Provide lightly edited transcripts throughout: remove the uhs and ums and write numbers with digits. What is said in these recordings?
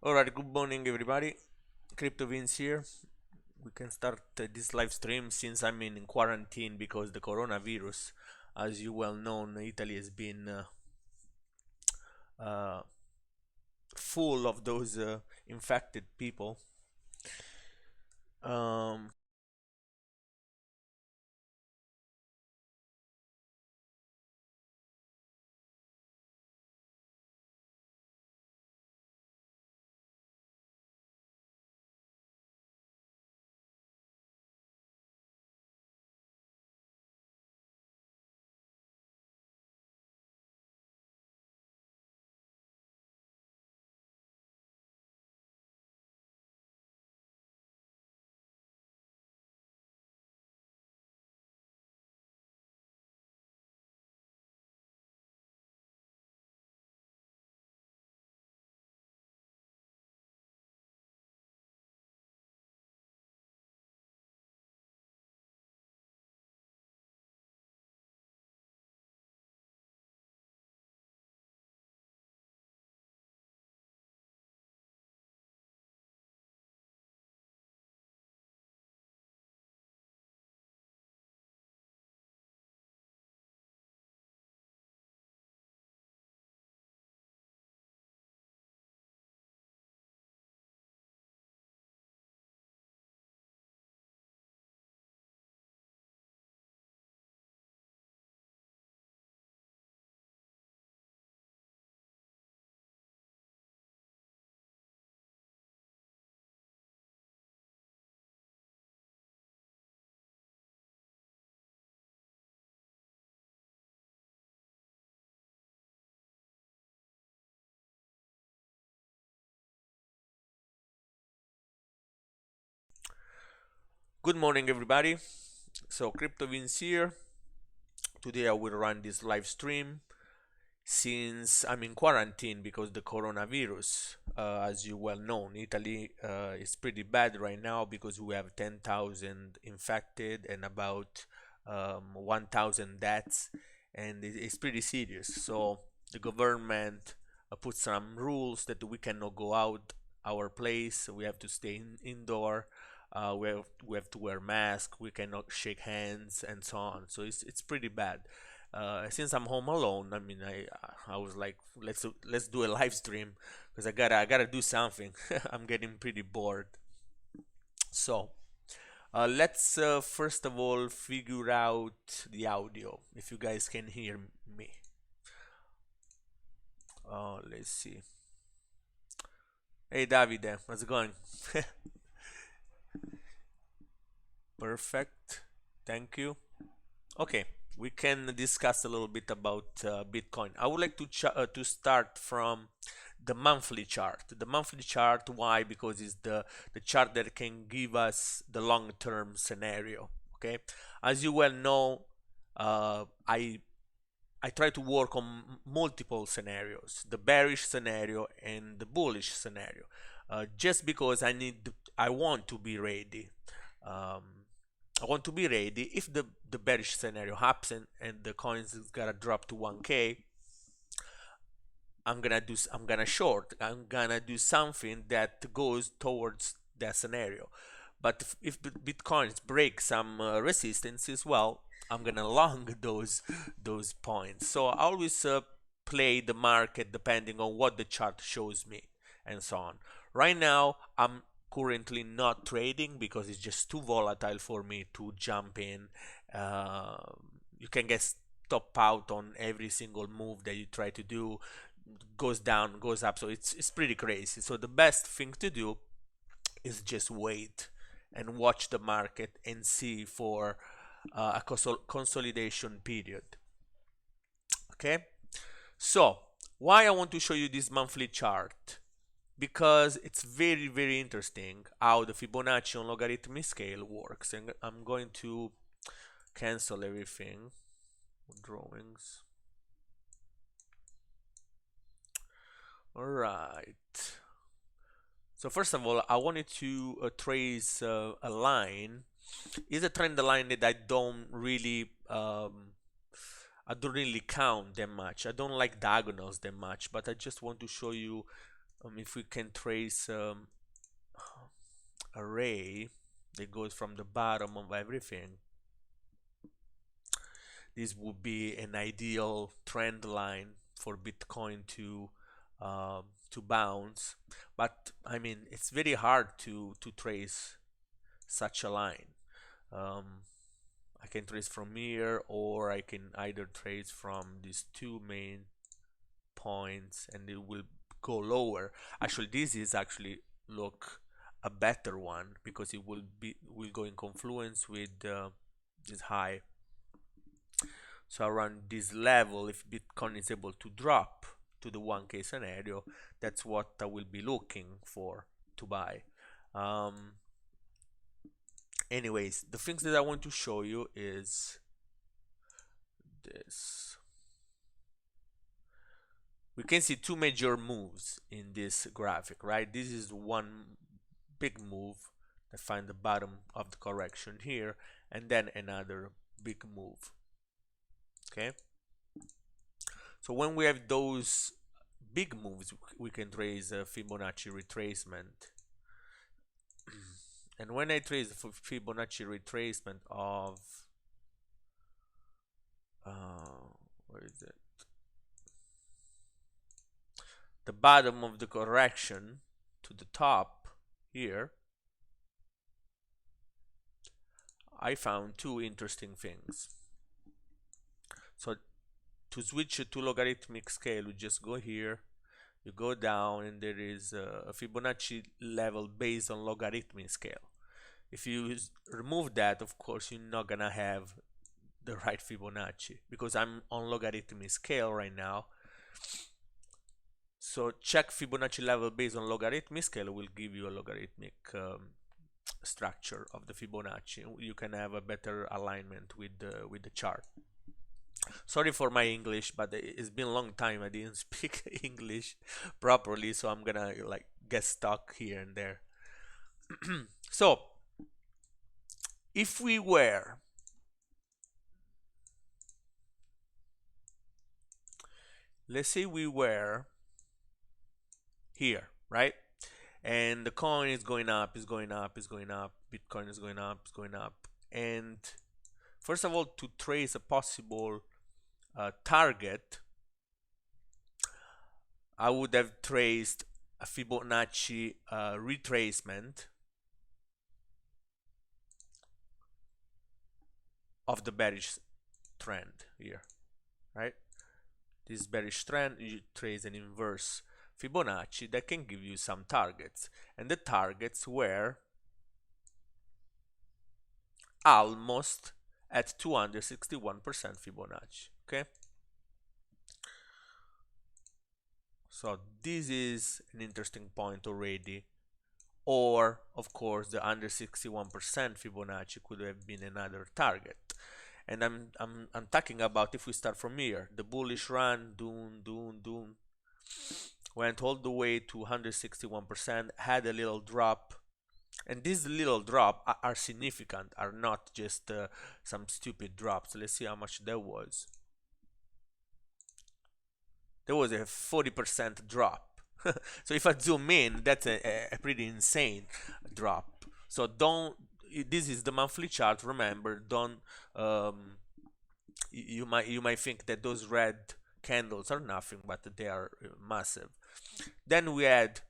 Alright, good morning everybody. Crypto Vince here. We can start this live stream since I'm in quarantine because the coronavirus, as you well know, Italy has been uh, full of those infected people. Um, Good morning everybody. So Crypto Vince here. Today I will run this live stream since I'm in quarantine because the coronavirus, as you well know, in Italy is pretty bad right now because we have 10,000 infected and about 1,000 deaths, and it's pretty serious. So the government put some rules that we cannot go out our place. We have to stay indoor. We have to wear masks. We cannot shake hands and so on. So it's pretty bad. Since I'm home alone, I mean, I was like, let's do a live stream because I gotta do something. I'm getting pretty bored. So let's first of all figure out the audio. If you guys can hear me, let's see. Hey Davide, how's it going? Perfect. Thank you. Okay, we can discuss a little bit about Bitcoin. I would like to start from the monthly chart. The monthly chart, why? Because it's the chart that can give us the long-term scenario. Okay, as you well know, I try to work on multiple scenarios, the bearish scenario and the bullish scenario, just because I want to be ready. Um, I want to be ready if the bearish scenario happens and the coins is gonna drop to 1K. I'm gonna short. I'm gonna do something that goes towards that scenario. But if the bitcoins break some resistances, well, I'm gonna long those points. So I always play the market depending on what the chart shows me and so on. Right now, I'm currently not trading because it's just too volatile for me to jump in. Uh, you can get stop out on every single move that you try to do, goes down, goes up. So it's pretty crazy. So the best thing to do is just wait and watch the market and see for a consolidation period. Okay. So why I want to show you this monthly chart? Because it's very interesting how the Fibonacci on logarithmic scale works. And I'm going to cancel everything. Drawings. All right. So first of all, I wanted to trace a line. Is a trend line that I don't really count that much. I don't like diagonals that much, but I just want to show you if we can trace array that goes from the bottom of everything, this would be an ideal trend line for Bitcoin to bounce. But I mean, it's very hard to trace such a line. I can trace from here, or I can either trace from these two main points, and it will go lower. Actually, this is actually look a better one because it will go in confluence with this high. So around this level, if Bitcoin is able to drop to the 1K scenario, that's what I will be looking for to buy. Anyways, the things that I want to show you is this. We can see two major moves in this graphic, right? This is one big move that find the bottom of the correction here, and then another big move. Okay, so when we have those big moves, we can trace a Fibonacci retracement. And when I trace the Fibonacci retracement of where is it? The bottom of the correction to the top here, I found two interesting things. So to switch to logarithmic scale, you just go here, you go down, and there is a Fibonacci level based on logarithmic scale. If you remove that, of course, you're not gonna have the right Fibonacci because I'm on logarithmic scale right now. So check Fibonacci level based on logarithmic scale will give you a logarithmic structure of the Fibonacci. You can have a better alignment with the chart. Sorry for my English, but it's been a long time I didn't speak English properly, so I'm gonna like get stuck here and there. So if we were let's say we were here, right? And the coin is going up, is going up, is going up, Bitcoin is going up, is going up. And first of all, to trace a possible target, I would have traced a Fibonacci retracement of the bearish trend here, right? This bearish trend, you trace an inverse Fibonacci that can give you some targets, and the targets were almost at 261% Fibonacci. Okay, so this is an interesting point already. Or of course the under 61% Fibonacci could have been another target. And I'm talking about if we start from here, the bullish run, doom, went all the way to 161%, had a little drop, and these little drop are significant, are not just some stupid drops. Let's see how much there was. There was a 40% drop. So if I zoom in, that's a pretty insane drop. So don't, this is the monthly chart, remember, don't you might think that those red candles are nothing, but they are massive. Then we had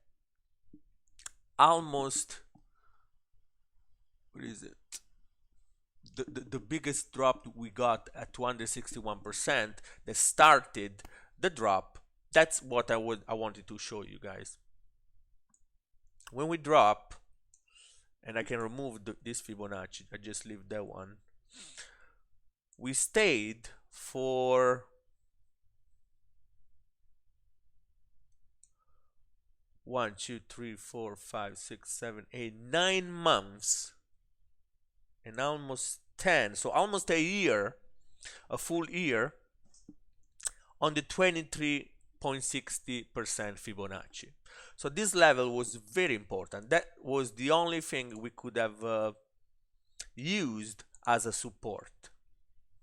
almost, what is it, the biggest drop we got at 261% that started the drop. That's what I wanted to show you guys. When we drop, and I can remove this Fibonacci, I just leave that one. We stayed for 1, 2, 3, 4, 5, 6, 7, 8, 9 months, and almost 10, so almost a year, a full year, on the 23.60% Fibonacci. So this level was very important. That was the only thing we could have used as a support.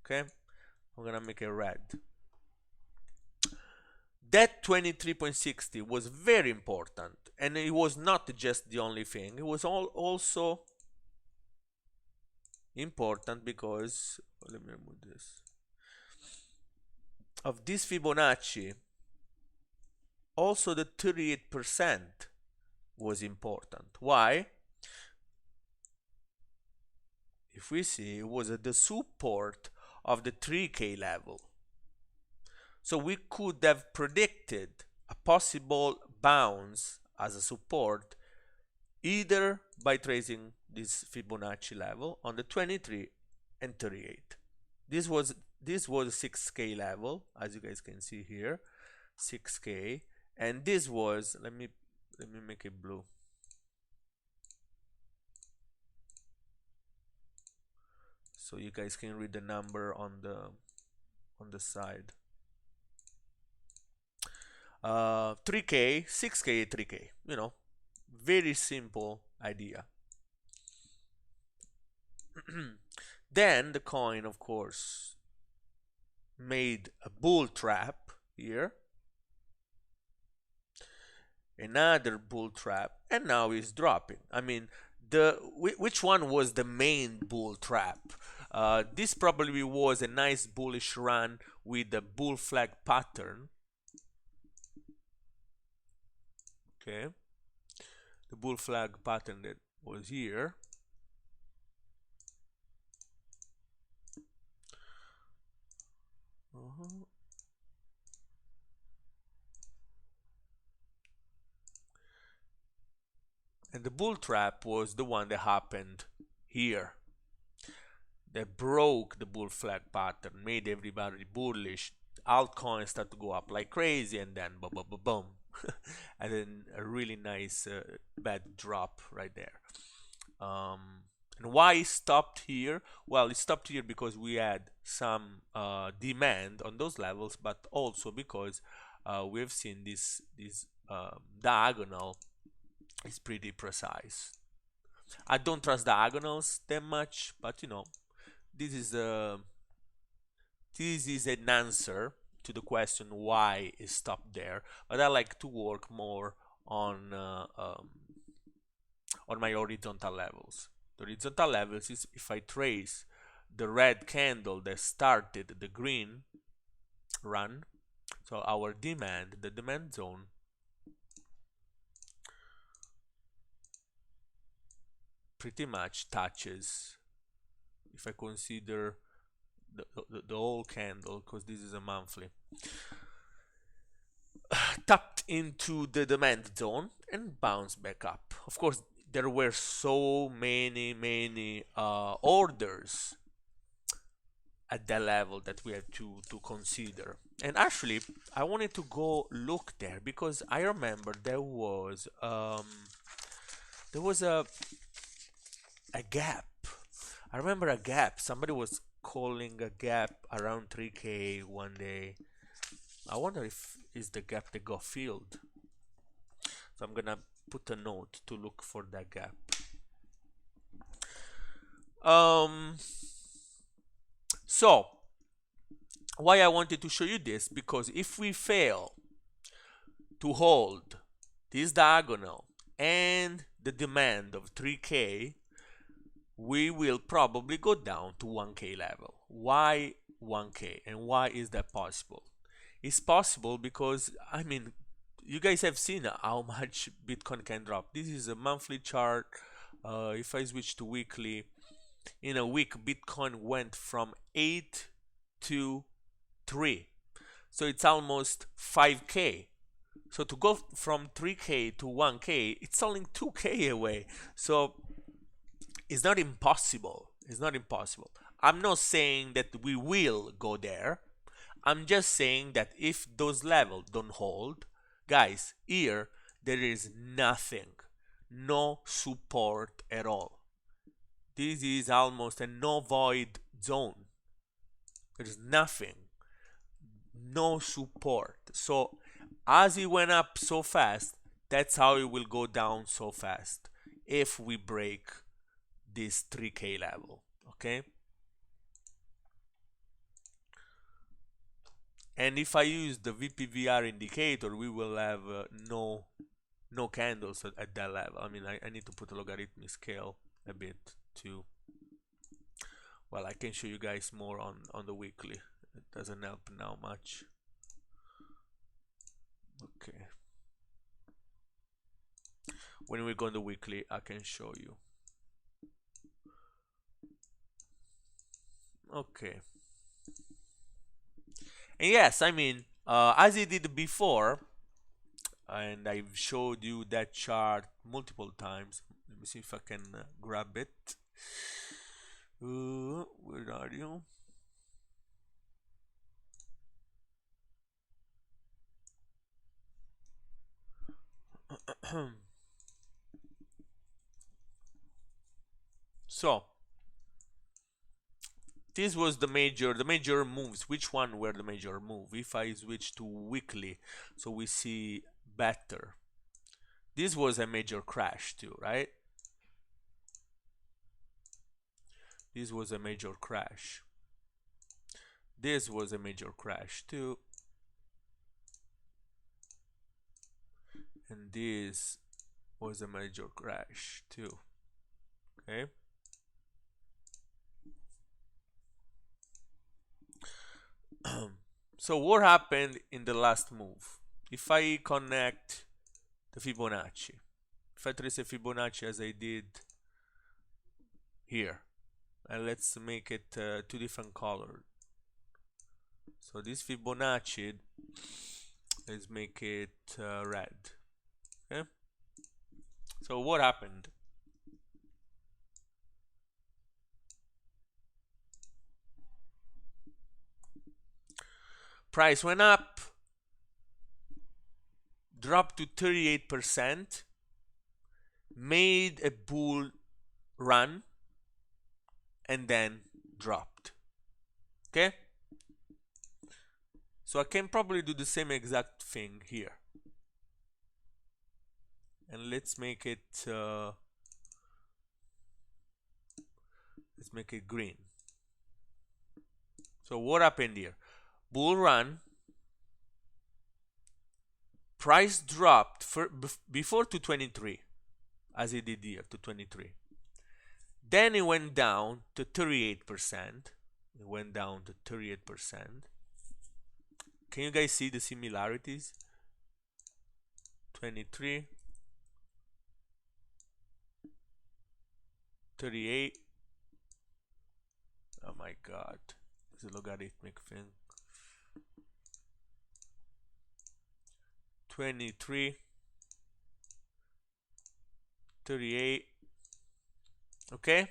Okay, I'm gonna make it red. That 23.60 was very important, and it was not just the only thing. It was also important because, let me remove this, of this Fibonacci, also the 38% was important. Why? If we see, it was at the support of the 3K level. So we could have predicted a possible bounce as a support either by tracing this Fibonacci level on the 23 and 38. This was 6K level, as you guys can see here, 6K, and this was, let me make it blue. So you guys can read the number on the side. 3K, 6K, 3K, you know, very simple idea. Then the coin, of course, made a bull trap here, another bull trap, and now it's dropping. I mean, which one was the main bull trap? This probably was a nice bullish run with the bull flag pattern. Okay, the bull flag pattern that was here. And the bull trap was the one that happened here, that broke the bull flag pattern, made everybody bullish. Altcoins start to go up like crazy, and then boom, boom, boom, boom. And then a really nice bad drop right there. And why it stopped here? Well, it stopped here because we had some demand on those levels, but also because we've seen this diagonal is pretty precise. I don't trust diagonals that much, but you know, this is an answer to the question why it stopped there. But I like to work more on my horizontal levels. The horizontal levels is if I trace the red candle that started the green run, so our demand, the demand zone, pretty much touches, if I consider the whole candle, because this is a monthly, tapped into the demand zone and bounced back up. Of course, there were so many orders at that level that we have to consider. And actually, I wanted to go look there because I remember there was a gap. I remember a gap. Somebody was calling a gap around 3K one day. I wonder if is the gap that got filled. So I'm gonna put a note to look for that gap. So why I wanted to show you this, because if we fail to hold this diagonal and the demand of 3K, we will probably go down to 1K level. Why 1K, and why is that possible? It's possible because, I mean, you guys have seen how much Bitcoin can drop. This is a monthly chart. If I switch to weekly, in a week Bitcoin went from 8 to 3, so it's almost 5K. So to go from 3K to 1K, it's only 2K away. So it's not impossible. It's not impossible. I'm not saying that we will go there. I'm just saying that if those levels don't hold, guys, here there is nothing, no support at all. This is almost a no void zone. There's nothing, no support. So as it went up so fast, that's how it will go down so fast if we break this 3K level. Okay, And if I use the VPVR indicator, we will have no candles at that level. I mean, I need to put a logarithmic scale a bit to, well, I can show you guys more on the weekly. It doesn't help now much. Okay. When we go on the weekly, I can show you. Okay. And yes, I mean, as I did before, and I've showed you that chart multiple times. Let me see if I can grab it. Where are you? So this was the major moves. Which one were the major move? If I switch to weekly, so we see better. This was a major crash too, right? This was a major crash. This was a major crash too. And this was a major crash too. Okay. So what happened in the last move? If I connect the Fibonacci, if I trace a Fibonacci as I did here, and let's make it two different colors. So this Fibonacci, let's make it red. Okay. So what happened? Price went up, dropped to 38%, made a bull run, and then dropped. Okay? So I can probably do the same exact thing here. And let's make it green. So what happened here? Bull run, price dropped before to 23, as it did here, to 23. Then it went down to 38%. It went down to 38%. Can you guys see the similarities? 23, 38. Oh my god, it's a logarithmic thing. 23, 38. Okay,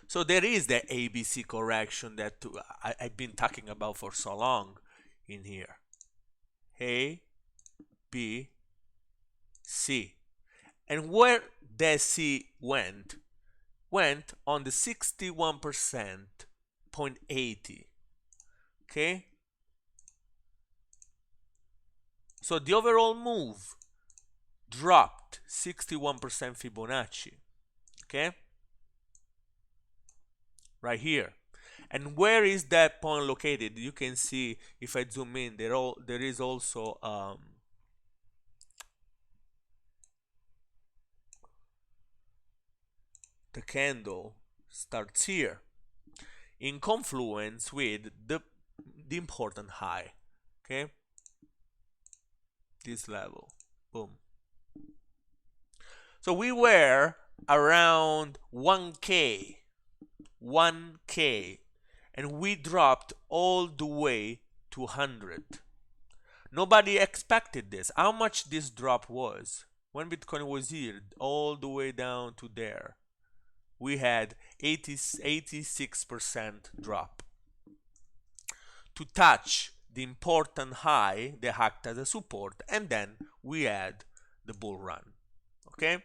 so there is the ABC correction that I've been talking about for so long in here. A, B, C. And where the C went on the 61%.80. Okay, so the overall move dropped 61% Fibonacci. Okay, right here. And where is that point located? You can see if I zoom in, there is also the candle starts here in confluence with the important high. Okay, this level, boom. So we were around 1K, and we dropped all the way to 100. Nobody expected this. How much this drop was? When Bitcoin was here, all the way down to there, we had 86% drop. To touch the important high, they act as a support, and then we had the bull run. Okay,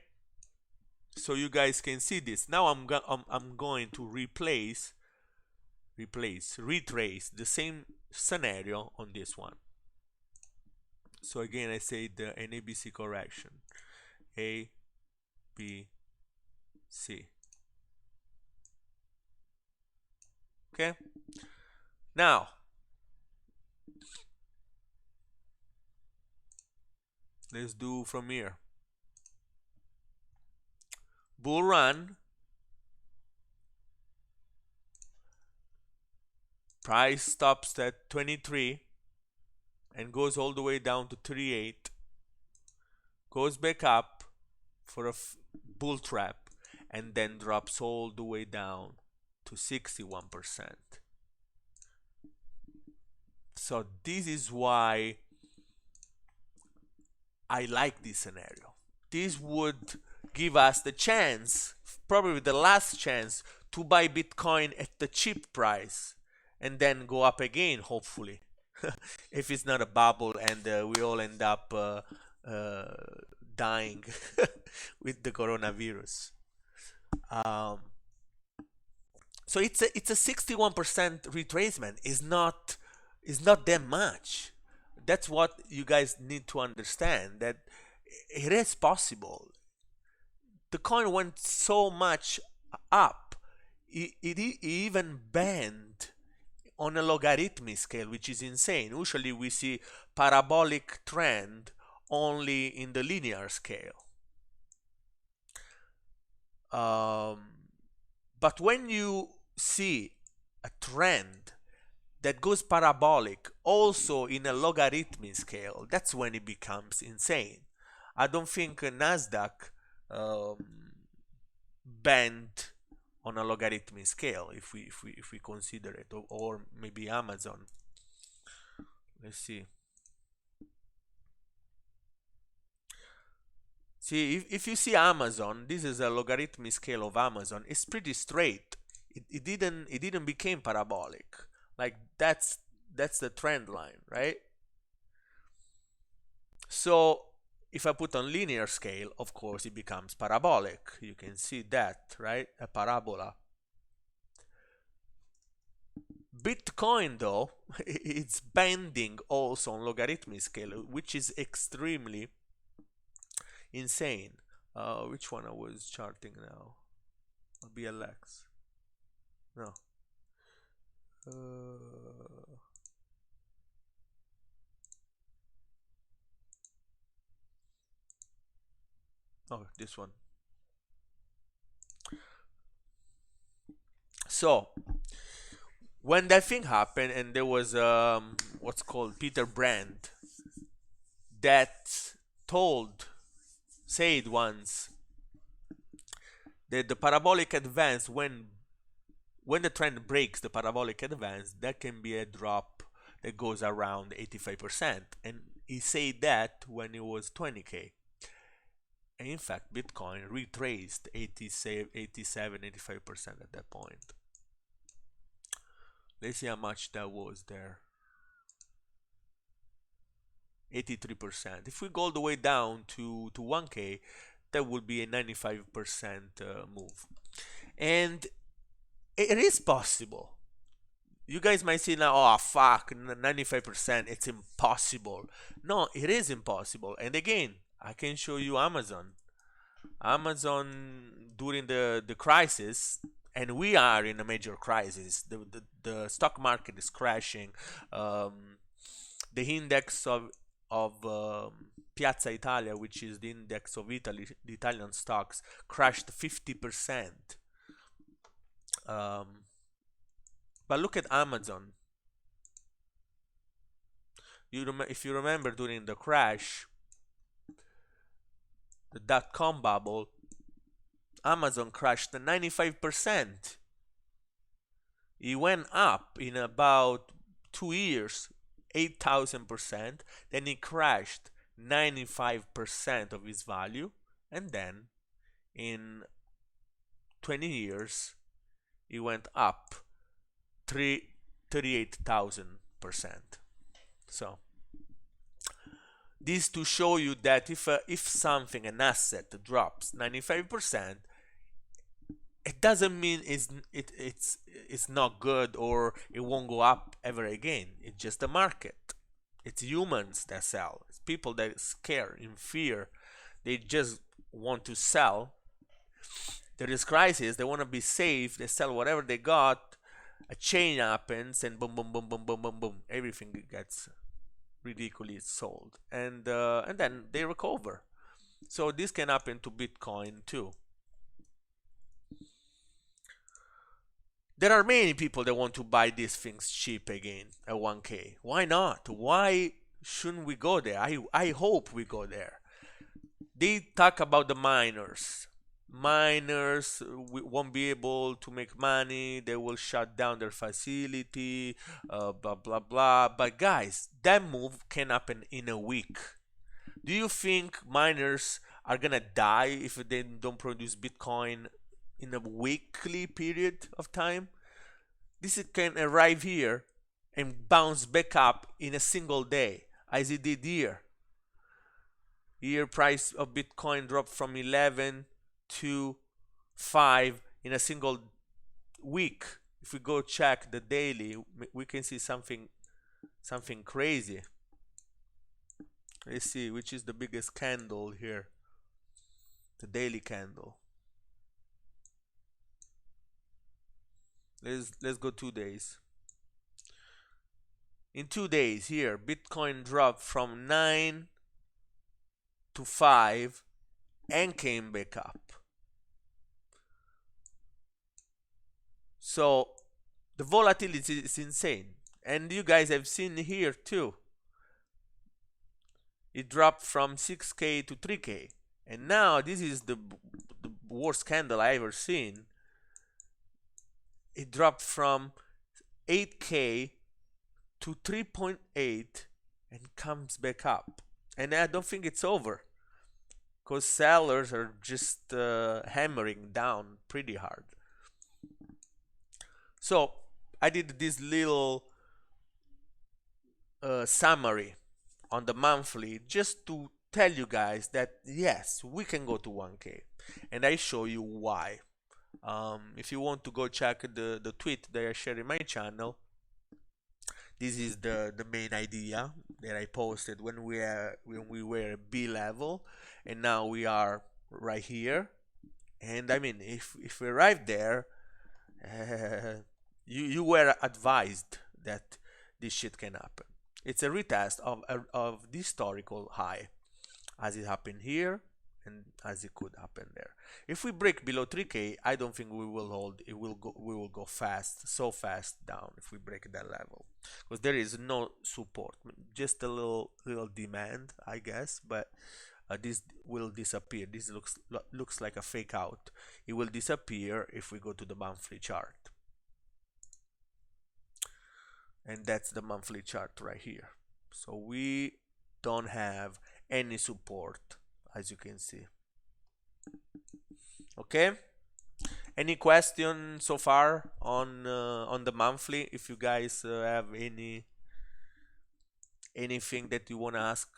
so you guys can see this. Now I'm going to retrace the same scenario on this one. So again, I say an ABC correction, A, B, C. Okay, now Let's do from here. Bull run. Price stops at 23 and goes all the way down to 38. Goes back up for a bull trap and then drops all the way down to 61%. So this is why I like this scenario. This would give us the chance, probably the last chance, to buy Bitcoin at the cheap price and then go up again, hopefully. If it's not a bubble and we all end up dying with the coronavirus. So it's a 61% retracement. Is not that much. That's what you guys need to understand, that it is possible. The coin went so much up, it even bent on a logarithmic scale, which is insane. Usually we see parabolic trend only in the linear scale. But when you see a trend that goes parabolic also in a logarithmic scale, that's when it becomes insane. I don't think Nasdaq bent on a logarithmic scale if we consider it, or maybe Amazon. Let's see. See, if you see Amazon, this is a logarithmic scale of Amazon. It's pretty straight. It didn't become parabolic. Like that's the trend line, right? So if I put on linear scale, of course it becomes parabolic. You can see that, right? A parabola. Bitcoin though, it's bending also on logarithmic scale, which is extremely insane. Which one I was charting now? BLX. No. Oh, this one. So when that thing happened, and there was what's called Peter Brand that said once that the parabolic advance, when the trend breaks the parabolic advance, that can be a drop that goes around 85%. And he said that when it was 20k. And in fact, Bitcoin retraced 87, 85% at that point. Let's see how much that was there. 83%. If we go all the way down to 1k, that would be a 95% move. And it is possible. You guys might say now, oh fuck, 95%, it's impossible. No, it is impossible. And again, I can show you Amazon during the crisis, and we are in a major crisis. The stock market is crashing. The index of Piazza Italia, which is the index of Italy, the Italian stocks, crashed 50%. But look at Amazon. If you remember, during the crash, the dot-com bubble, Amazon crashed 95%. It went up in about 2 years, 8,000%. Then it crashed 95% of its value, and then in 20 years it went up 38,000%. So this to show you that if something, an asset, drops 95%, it doesn't mean it's not good or it won't go up ever again. It's just the market. It's humans that sell. It's people that are scared, in fear. They just want to sell. There is crisis. They want to be safe. They sell whatever they got, a chain happens, and boom, boom, boom, boom, boom, boom, boom, everything gets ridiculously sold, and then they recover. So this can happen to Bitcoin too. There are many people that want to buy these things cheap again at 1K. Why not? Why shouldn't we go there? I hope we go there. They talk about the miners. Miners won't be able to make money. They will shut down their facility, blah, blah, blah. But guys, that move can happen in a week. Do you think miners are gonna die if they don't produce Bitcoin in a weekly period of time? This can arrive here and bounce back up in a single day, as it did here. Here, price of Bitcoin dropped from 11 to 5 in a single week. If we go check the daily, we can see something crazy. Let's see which is the biggest candle here. The daily candle. Let's go 2 days. In 2 days here, Bitcoin dropped from 9 to 5 and came back up. So the volatility is insane, and you guys have seen here too. It dropped from 6K to 3K, and now this is the worst candle I ever seen. It dropped from 8K to 3.8 and comes back up. And I don't think it's over, because sellers are just hammering down pretty hard. So I did this little summary on the monthly just to tell you guys that yes, we can go to 1K, and I show you why. If you want to go check the tweet that I share in my channel, this is the main idea that I posted when we were B level, and now we are right here. And I mean, if we arrive there, you were advised that this shit can happen. It's a retest of the historical high, as it happened here and as it could happen there. If we break below 3K, I don't think we will hold. It will go. We will go fast, so fast down if we break that level, because there is no support, just a little demand, I guess. But this will disappear. This looks like a fake out. It will disappear if we go to the monthly chart, and that's the monthly chart right here. So we don't have any support, as you can see. Okay, any question so far on the monthly? If you guys have anything that you want to ask,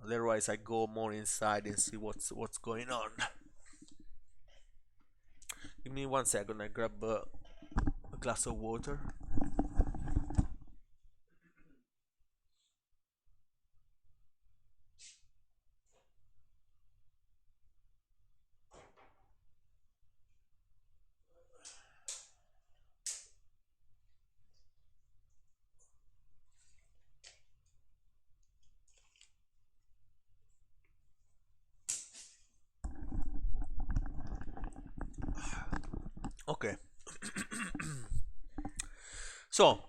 otherwise I go more inside and see what's going on. Give me 1 second. I grab a glass of water. Okay. So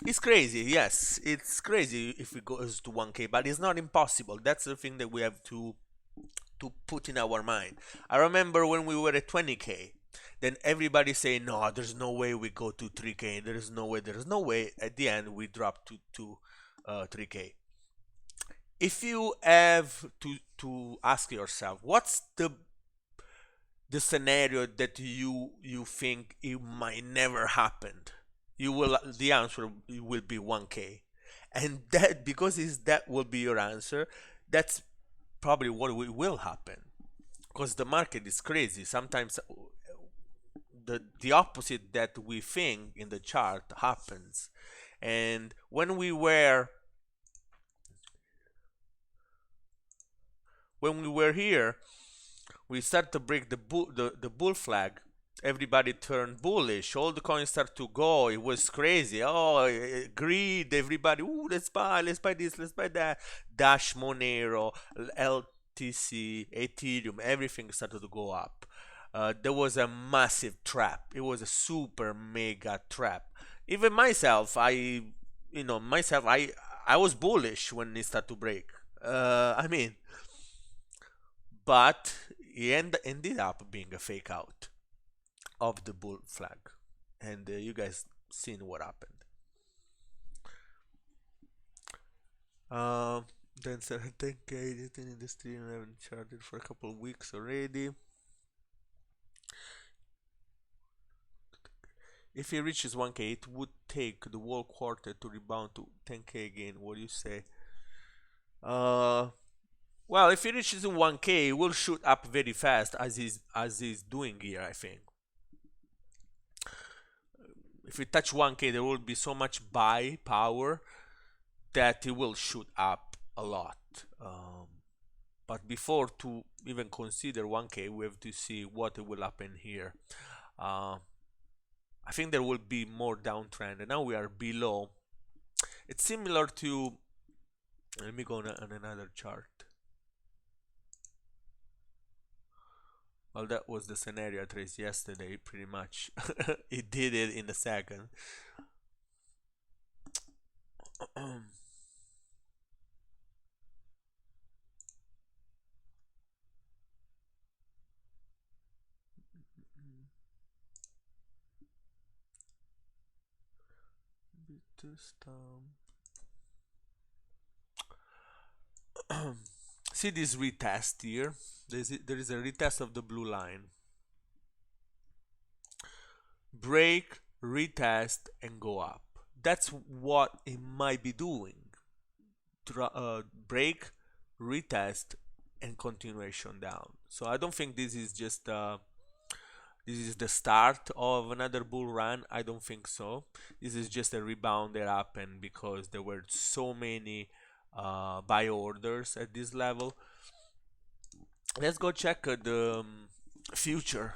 it's crazy. Yes, it's crazy if it goes to 1K, but it's not impossible. That's the thing that we have to put in our mind. I remember when we were at 20K, then everybody saying, no, there's no way we go to 3K. There's no way. There's no way. At the end, we dropped to 3K. If you have to ask yourself, what's the scenario that you think it might never happen, the answer will be 1K, and that, because that will be your answer, that's probably what will happen, because the market is crazy. Sometimes the opposite that we think in the chart happens. And when we were here, we start to break the bull flag, everybody turned bullish. All the coins start to go. It was crazy. Oh, greed! Everybody, ooh, let's buy this, let's buy that. Dash, Monero, LTC, Ethereum, everything started to go up. There was a massive trap. It was a super mega trap. Even myself, I was bullish when it started to break. I mean, but it ended up being a fake out of the bull flag, and you guys seen what happened. Um, then 10K in the stream. I haven't charted for a couple of weeks already. If he reaches 1K, it would take the whole quarter to rebound to 10K again. What do you say? Uh, well, if he reaches 1K, it will shoot up very fast as he's doing here. I think. If we touch 1K, there will be so much buy power that it will shoot up a lot. But before to even consider 1K, we have to see what will happen here. I think there will be more downtrend, and now we are below. It's similar to. Let me go on another chart. Well, that was the scenario I traced yesterday, pretty much. It did it in a second. See this retest here. There is a retest of the blue line. Break, retest, and go up. That's what it might be doing. Break, retest, and continuation down. So I don't think this is just this is the start of another bull run. I don't think so. This is just a rebound that happened because there were so many buy orders at this level. Let's go check the future.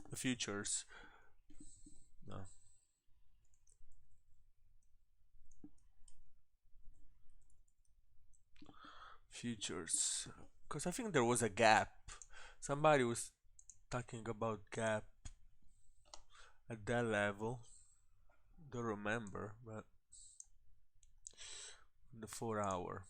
The futures. No. Futures. Because I think there was a gap. Somebody was talking about gap at that level. Don't remember, but the 4 hour.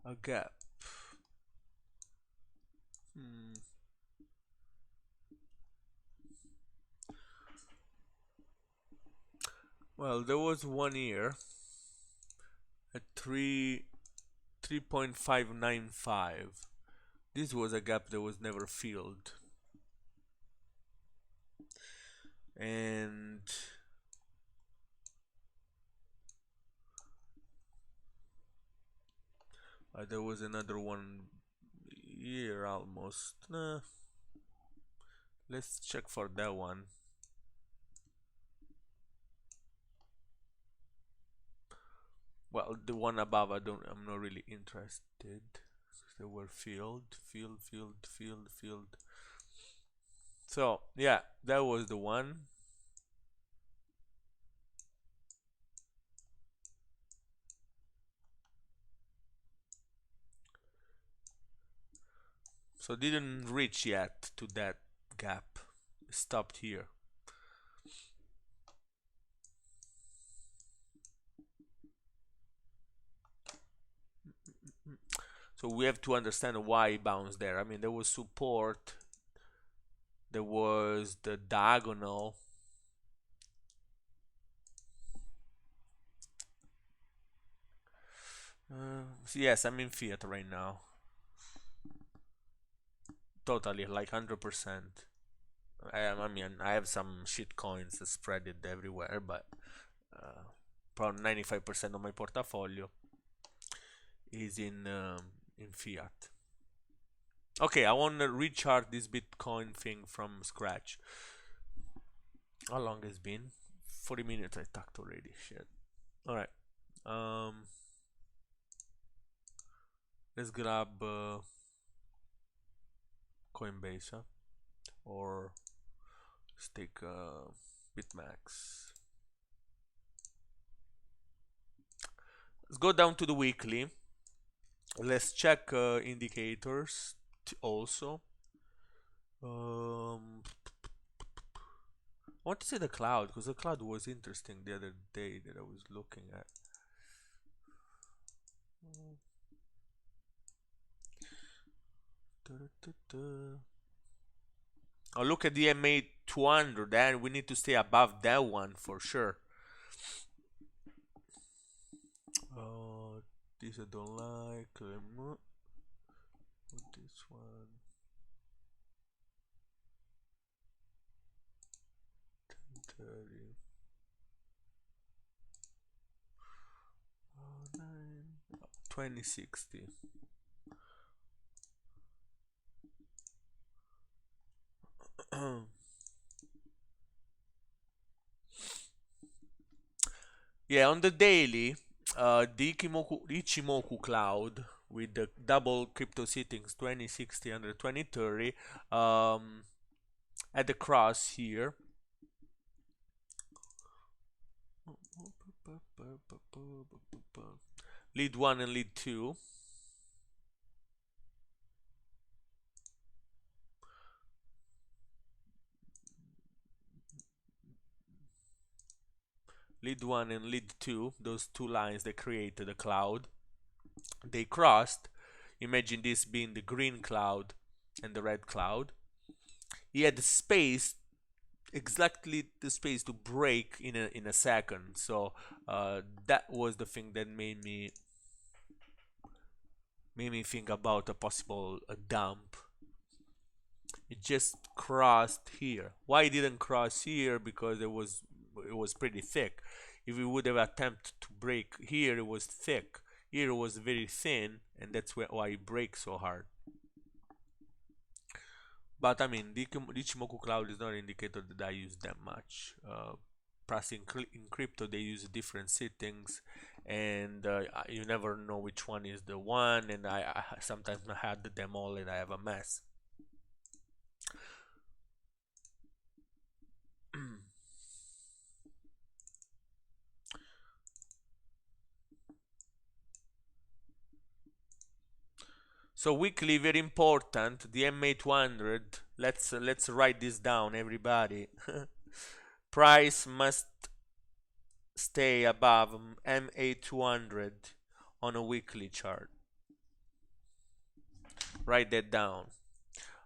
A gap. Well, there was 1 year at 3.595. This was a gap that was never filled. And there was another 1 year almost. Nah. Let's check for that one. Well, the one above, I'm not really interested. They were filled. So yeah, that was the one. So didn't reach yet to that gap. Stopped here. So we have to understand why it bounced there. I mean, there was support. There was the diagonal. So yes, I'm in fiat right now. Totally, like 100%. I mean, I have some shit coins spread it everywhere, but probably 95% of my portfolio is in fiat. Okay, I want to rechart this Bitcoin thing from scratch. How long has been? 40 minutes I talked already. Shit. All right. Let's grab Coinbase, huh? Or let's take BitMax. Let's go down to the weekly. Let's check indicators also. I want to see the cloud because the cloud was interesting the other day that I was looking at. Oh, look at the MA 200, and we need to stay above that one for sure. This I don't like. This one. 1030. 2060. Yeah, on the daily, the Ichimoku cloud with the double crypto settings 2060 under 2030 at the cross here. Lead 1 and lead 2. Lead 1 and lead 2, those two lines that created the cloud, they crossed. Imagine this being the green cloud and the red cloud. He had the space, exactly the space to break in a second. So that was the thing that made me think about a possible dump. It just crossed here. Why it didn't cross here? Because it was pretty thick. If we would have attempted to break here, it was thick. Here it was very thin, and that's why it breaks so hard. But I mean, the Ichimoku cloud is not an indicator that I use that much. Plus in crypto they use different settings, and you never know which one is the one, and I sometimes had them all and I have a mess. So weekly, very important. The MA200. Let's write this down, everybody. Price must stay above MA200 on a weekly chart. Write that down.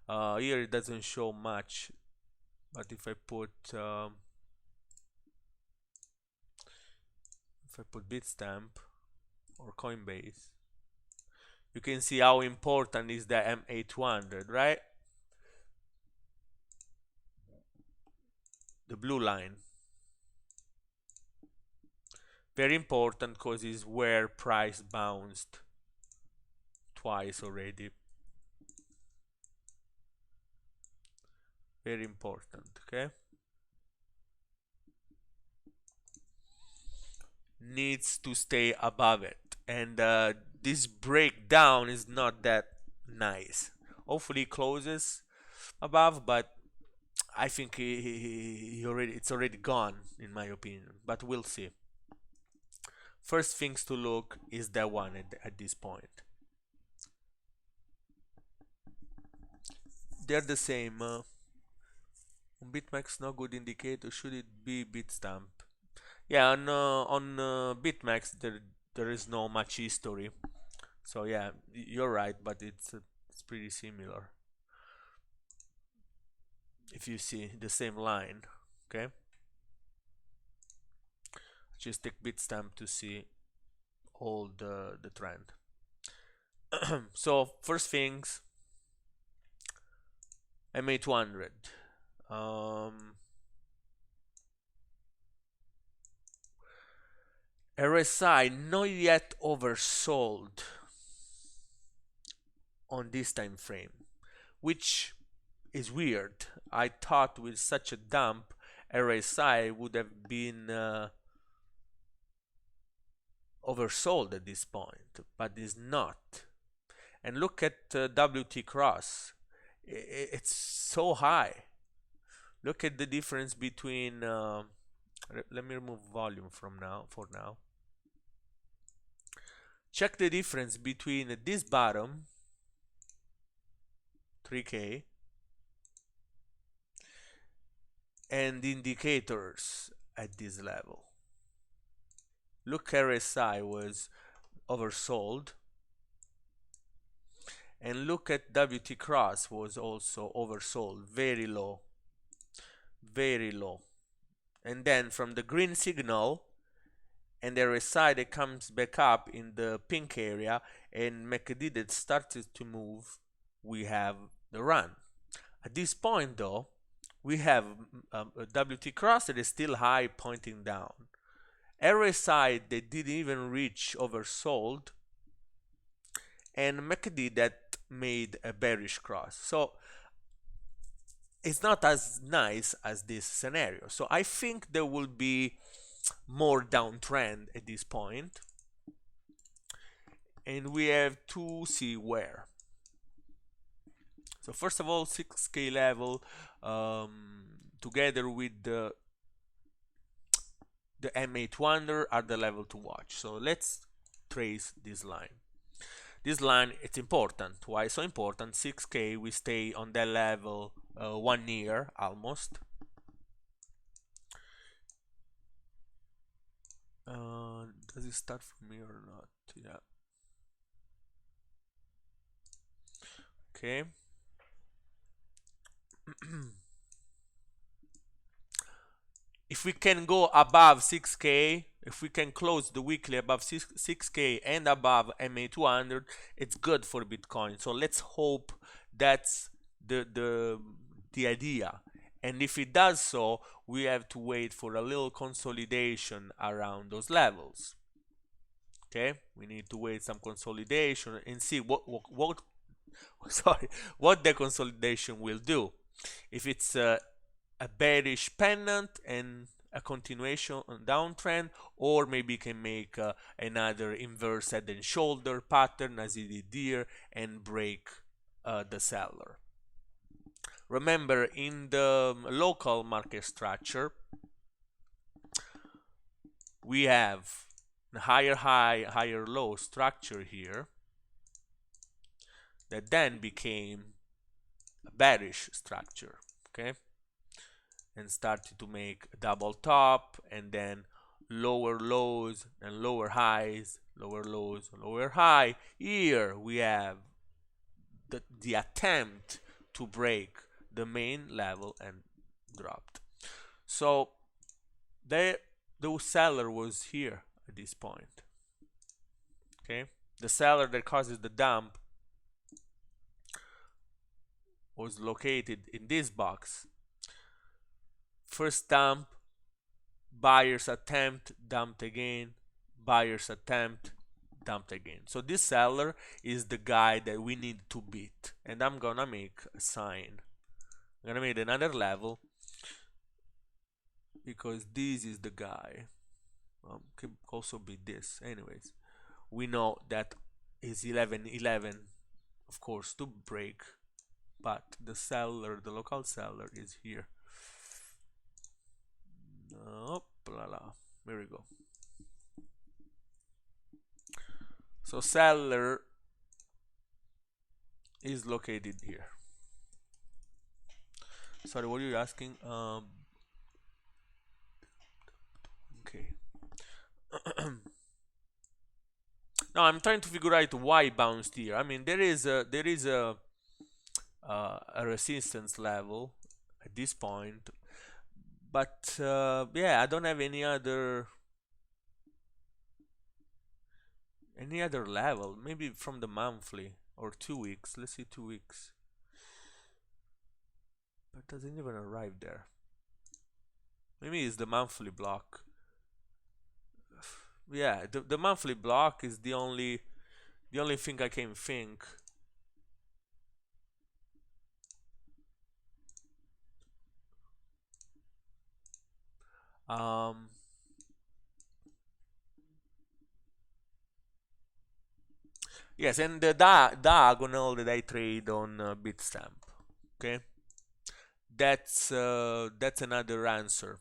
Here it doesn't show much, but if I put Bitstamp or Coinbase, you can see how important is the MA200, right? The blue line. Very important because it's where price bounced twice already. Very important, okay? Needs to stay above it. And this breakdown is not that nice. Hopefully it closes above, but I think it's already gone in my opinion, but we'll see. First things to look is that one at this point. They're the same. BitMax no good indicator. Should it be Bitstamp? Yeah, on BitMax there is no much history. So yeah, you're right, but it's pretty similar. If you see the same line, okay. Just take Bitstamp to see all the trend. So first things, MA200. RSI not yet oversold on this time frame, which is weird. I thought with such a dump, RSI would have been oversold at this point, but is not. And look at WT cross. It's so high. Look at the difference between let me remove volume from now for now. Check the difference between this bottom 3K and indicators at this level. Look, RSI was oversold, and look at WT cross was also oversold, very low, very low. And then from the green signal and RSI that comes back up in the pink area, and MACD that started to move, we have the run. At this point though, we have a WT cross that is still high pointing down. RSI that didn't even reach oversold, and MACD that made a bearish cross. So it's not as nice as this scenario. So I think there will be more downtrend at this point, and we have to see where. So first of all, 6K level together with the M800 are the level to watch. So let's trace this line. This line, it's important. Why so important? 6K, we stay on that level 1 year almost. Does it start from here or not? Yeah. Okay. If we can go above 6K, if we can close the weekly above 6K and above MA200, it's good for Bitcoin. So let's hope that's the idea. And if it does so, we have to wait for a little consolidation around those levels. Okay, we need to wait some consolidation and see what the consolidation will do. If it's a bearish pennant and a continuation on downtrend, or maybe can make another inverse head and shoulder pattern as it did here and break the seller. Remember, in the local market structure, we have higher high, higher low structure here that then became a bearish structure, okay, and started to make a double top and then lower lows and lower highs, lower lows, lower high. Here we have the attempt to break the main level and dropped. So the seller was here at this point. Okay, the seller that causes the dump was located in this box. First dump, buyer's attempt, dumped again, buyer's attempt, dumped again. So this seller is the guy that we need to beat, and I'm gonna make a sign. I'm gonna make another level because this is the guy. Can also be this. Anyways, we know that is 1111, of course, to break, but the seller, the local seller, is here. Here we go. So seller is located here. Sorry, what are you asking? Okay. Now I'm trying to figure out why it bounced here. I mean, there is a resistance level at this point, but yeah, I don't have any other level. Maybe from the monthly or 2 weeks. Let's see, 2 weeks, but doesn't even arrive there. Maybe it's the monthly block. Yeah, the monthly block is the only thing I can think. Um, yes, and the diagonal that I trade on Bitstamp. Okay, that's another answer.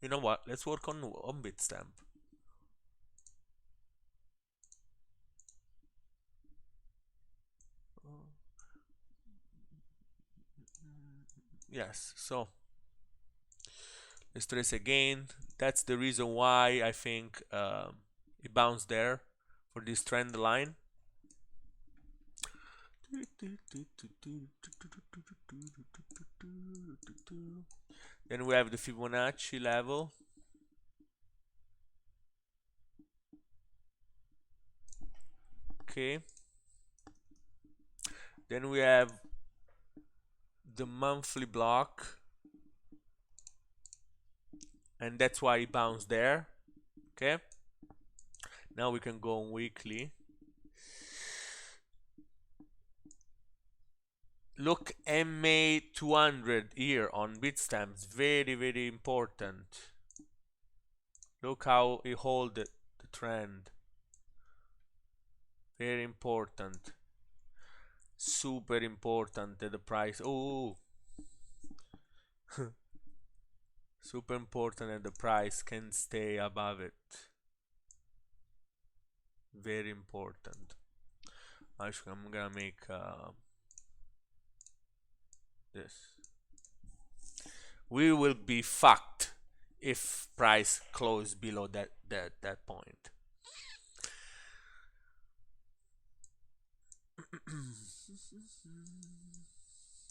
You know what? Let's work on Bitstamp. Yes, so let's trace again. That's the reason why I think it bounced there for this trend line. Then we have the Fibonacci level. Okay. Then we have the monthly block, and that's why it bounced there. Okay. Now we can go on weekly. Look, MA 200 here on Bitstamp, very, very important. Look how it hold the trend. Very important. Super important that the price. Oh, super important that the price can stay above it. Very important. Actually, I'm gonna make this. We will be fucked if price close below that point.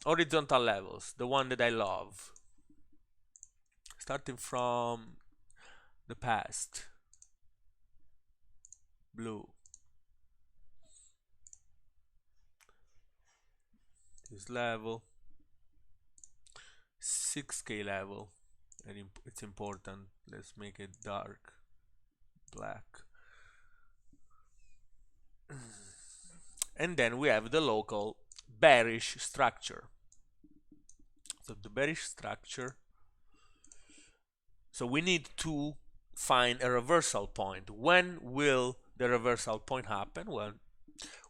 Horizontal levels, the one that I love. Starting from the past. Blue. This level. 6K level. And it's important. Let's make it dark. Black. And then we have the local bearish structure. So the bearish structure. So we need to find a reversal point. When will the reversal point happen? Well,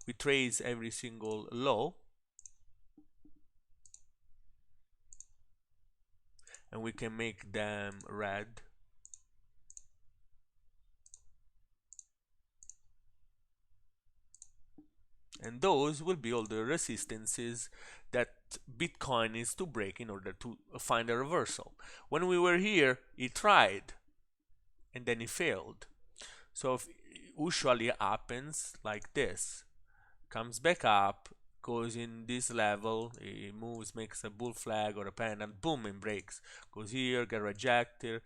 we trace every single low and we can make them red. And those will be all the resistances that Bitcoin needs to break in order to find a reversal. When we were here, it tried and then it failed. So usually happens like this. Comes back up, goes in this level, it moves, makes a bull flag or a pendant, boom, and breaks. Goes here, get rejected,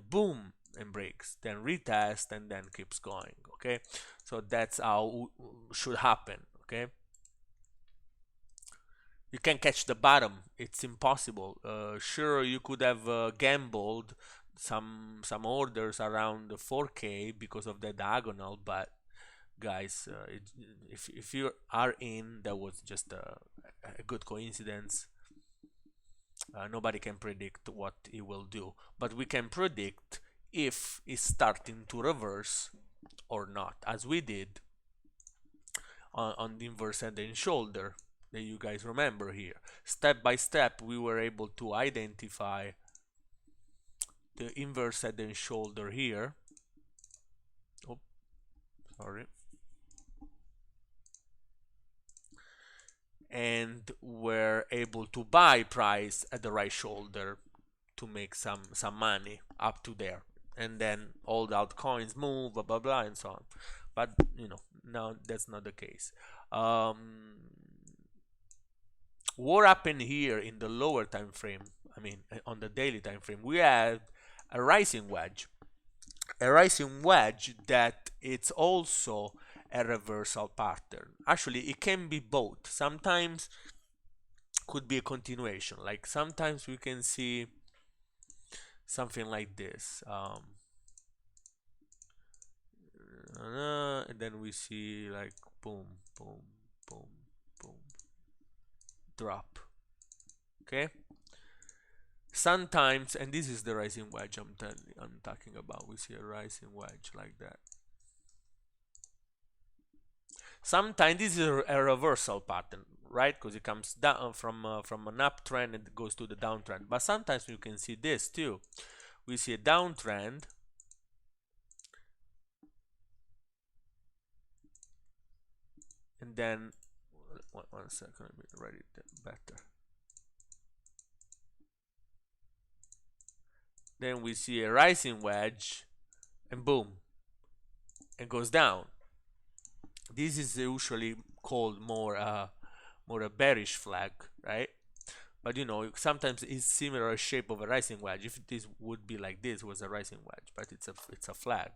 boom, and breaks. Then retest and then keeps going. Okay, so that's how should happen. Okay, you can catch the bottom. It's impossible. Sure, you could have gambled some orders around 4K because of the diagonal, but guys, if you are in, that was just a good coincidence. Nobody can predict what it will do, but we can predict if it's starting to reverse or not, as we did on the inverse head and shoulder that you guys remember here. Step by step, we were able to identify the inverse head and shoulder here. Oh, sorry. And were able to buy price at the right shoulder to make some money up to there, and then all the altcoins move, blah blah blah, and so on. But now that's not the case. What happened here in the lower time frame? I mean, on the daily time frame, we had a rising wedge, that it's also a reversal pattern. Actually, it can be both. Sometimes could be a continuation. Like sometimes we can see something like this. And then we see like boom, boom, boom, boom, drop. Okay. Sometimes, and this is the rising wedge I'm talking about. We see a rising wedge like that. Sometimes this is a reversal pattern, right? Because it comes down from an uptrend and it goes to the downtrend. But sometimes you can see this too. We see a downtrend, and then one second, let me write it better. Then we see a rising wedge, and boom, it goes down. This is usually called more a bearish flag, right? But you know, sometimes it's similar shape of a rising wedge. If this would be like this, was a rising wedge, but it's a flag.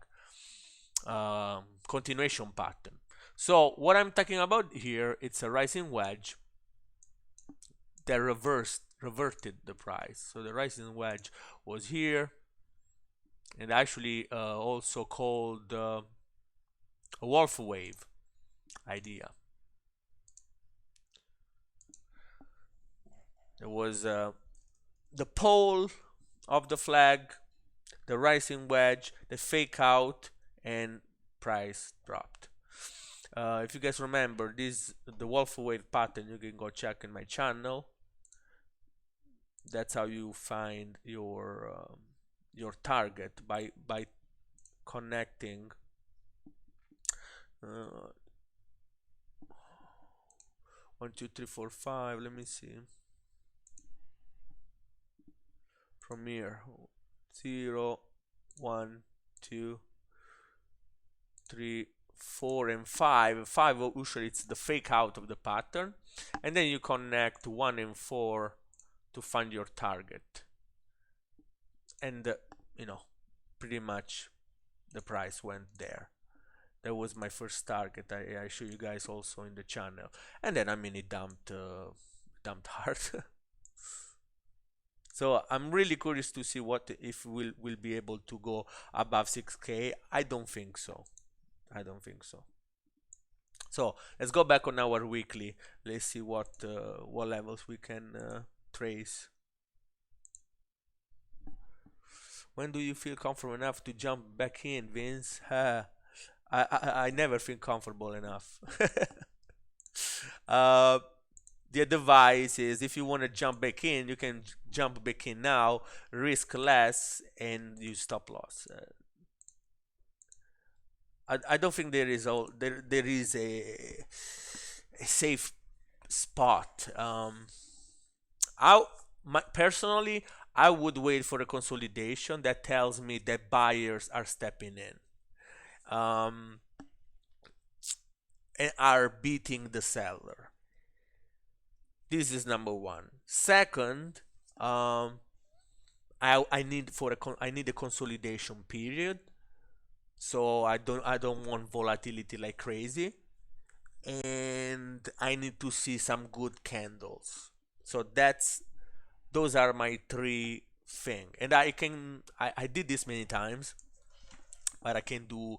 Continuation pattern. So what I'm talking about here, it's a rising wedge that reverted the price. So the rising wedge was here, and actually also called a wolf wave idea. There was the pole of the flag, the rising wedge, the fake out, and price dropped. If you guys remember this, the wolf wave pattern, you can go check in my channel. That's how you find your target by connecting 1 2 3 4 5. Let me see from here. 0 1 2 3 4 and 5. 5 usually it's the fake out of the pattern, and then you connect 1 and 4 to find your target, and you know, pretty much the price went there. That was my first target. I show you guys also in the channel, and then I mean it dumped hard. So I'm really curious to see what if we'll be able to go above 6K. I don't think so. I don't think so. So let's go back on our weekly. Let's see what levels we can trace. When do you feel comfortable enough to jump back in, Vince? I never feel comfortable enough. The advice is, if you want to jump back in, you can jump back in now, risk less, and use stop loss. I don't think there is a safe spot. Personally, I would wait for a consolidation that tells me that buyers are stepping in, and are beating the seller. This is number one. Second, I need a consolidation period. So I don't want volatility like crazy, and I need to see some good candles. So those are my three things. And I did this many times, but I can do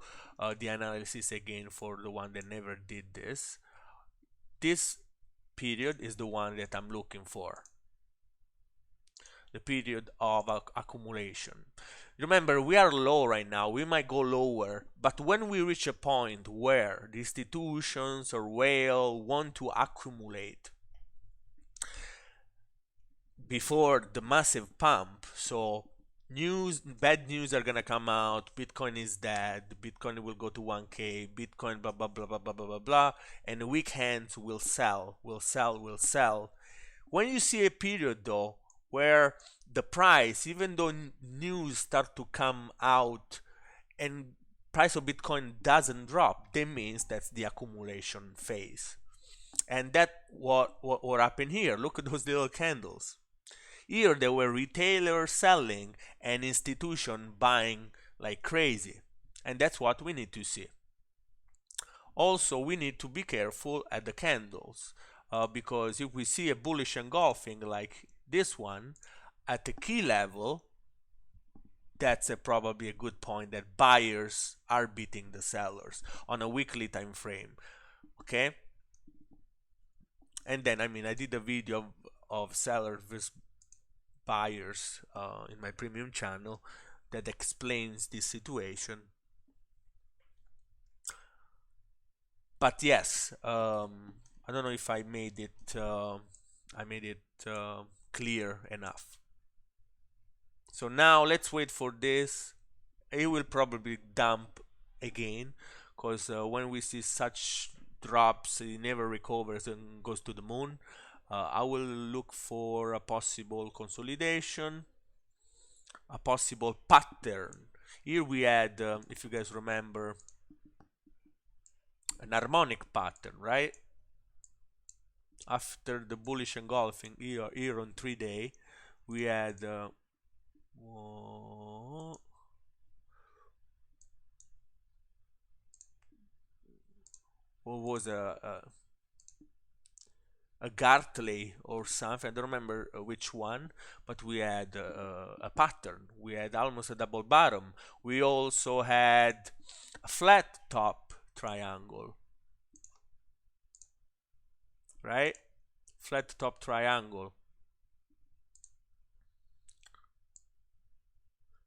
the analysis again for the one that never did this. This period is the one that I'm looking for. The period of accumulation. Remember, we are low right now. We might go lower, but when we reach a point where the institutions or whale want to accumulate before the massive pump, so bad news are gonna come out. Bitcoin is dead. Bitcoin will go to 1K. Bitcoin blah blah blah blah blah blah blah blah. And weak hands will sell. When you see a period though where the price, even though news start to come out and price of Bitcoin doesn't drop, that means that's the accumulation phase. And that what happened here. Look at those little candles. Here there were retailers selling and institution buying like crazy. And that's what we need to see. Also, we need to be careful at the candles, because if we see a bullish engulfing like this one at the key level, that's probably a good point, that buyers are beating the sellers on a weekly time frame. Okay, and then I mean I did a video of sellers versus buyers in my premium channel that explains this situation. But yes, I don't know if I made it clear enough. So now let's wait for this. It will probably dump again, because when we see such drops, it never recovers and goes to the moon. I will look for a possible consolidation, a possible pattern. Here we had, if you guys remember, an harmonic pattern, right? After the bullish engulfing here on 3-day, we had what was a Gartley or something. I don't remember which one, but we had a pattern. We had almost a double bottom. We also had a flat top triangle, right? Flat top triangle.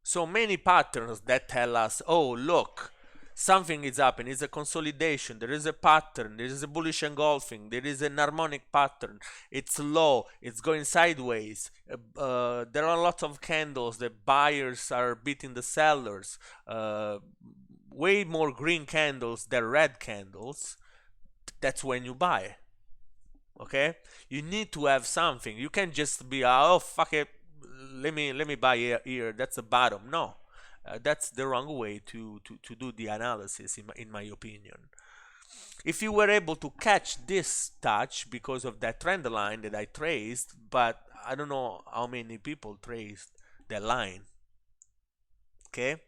So many patterns that tell us, oh, look, something is happening. It's a consolidation. There is a pattern. There is a bullish engulfing. There is an harmonic pattern. It's low. It's going sideways. There are lots of candles. The buyers are beating the sellers. Way more green candles than red candles. That's when you buy. Okay? You need to have something. You can't just be, oh, fuck it. Let me buy here. That's the bottom. No. That's the wrong way to do the analysis, in my opinion. If you were able to catch this touch because of that trend line that I traced, but I don't know how many people traced that line. Okay,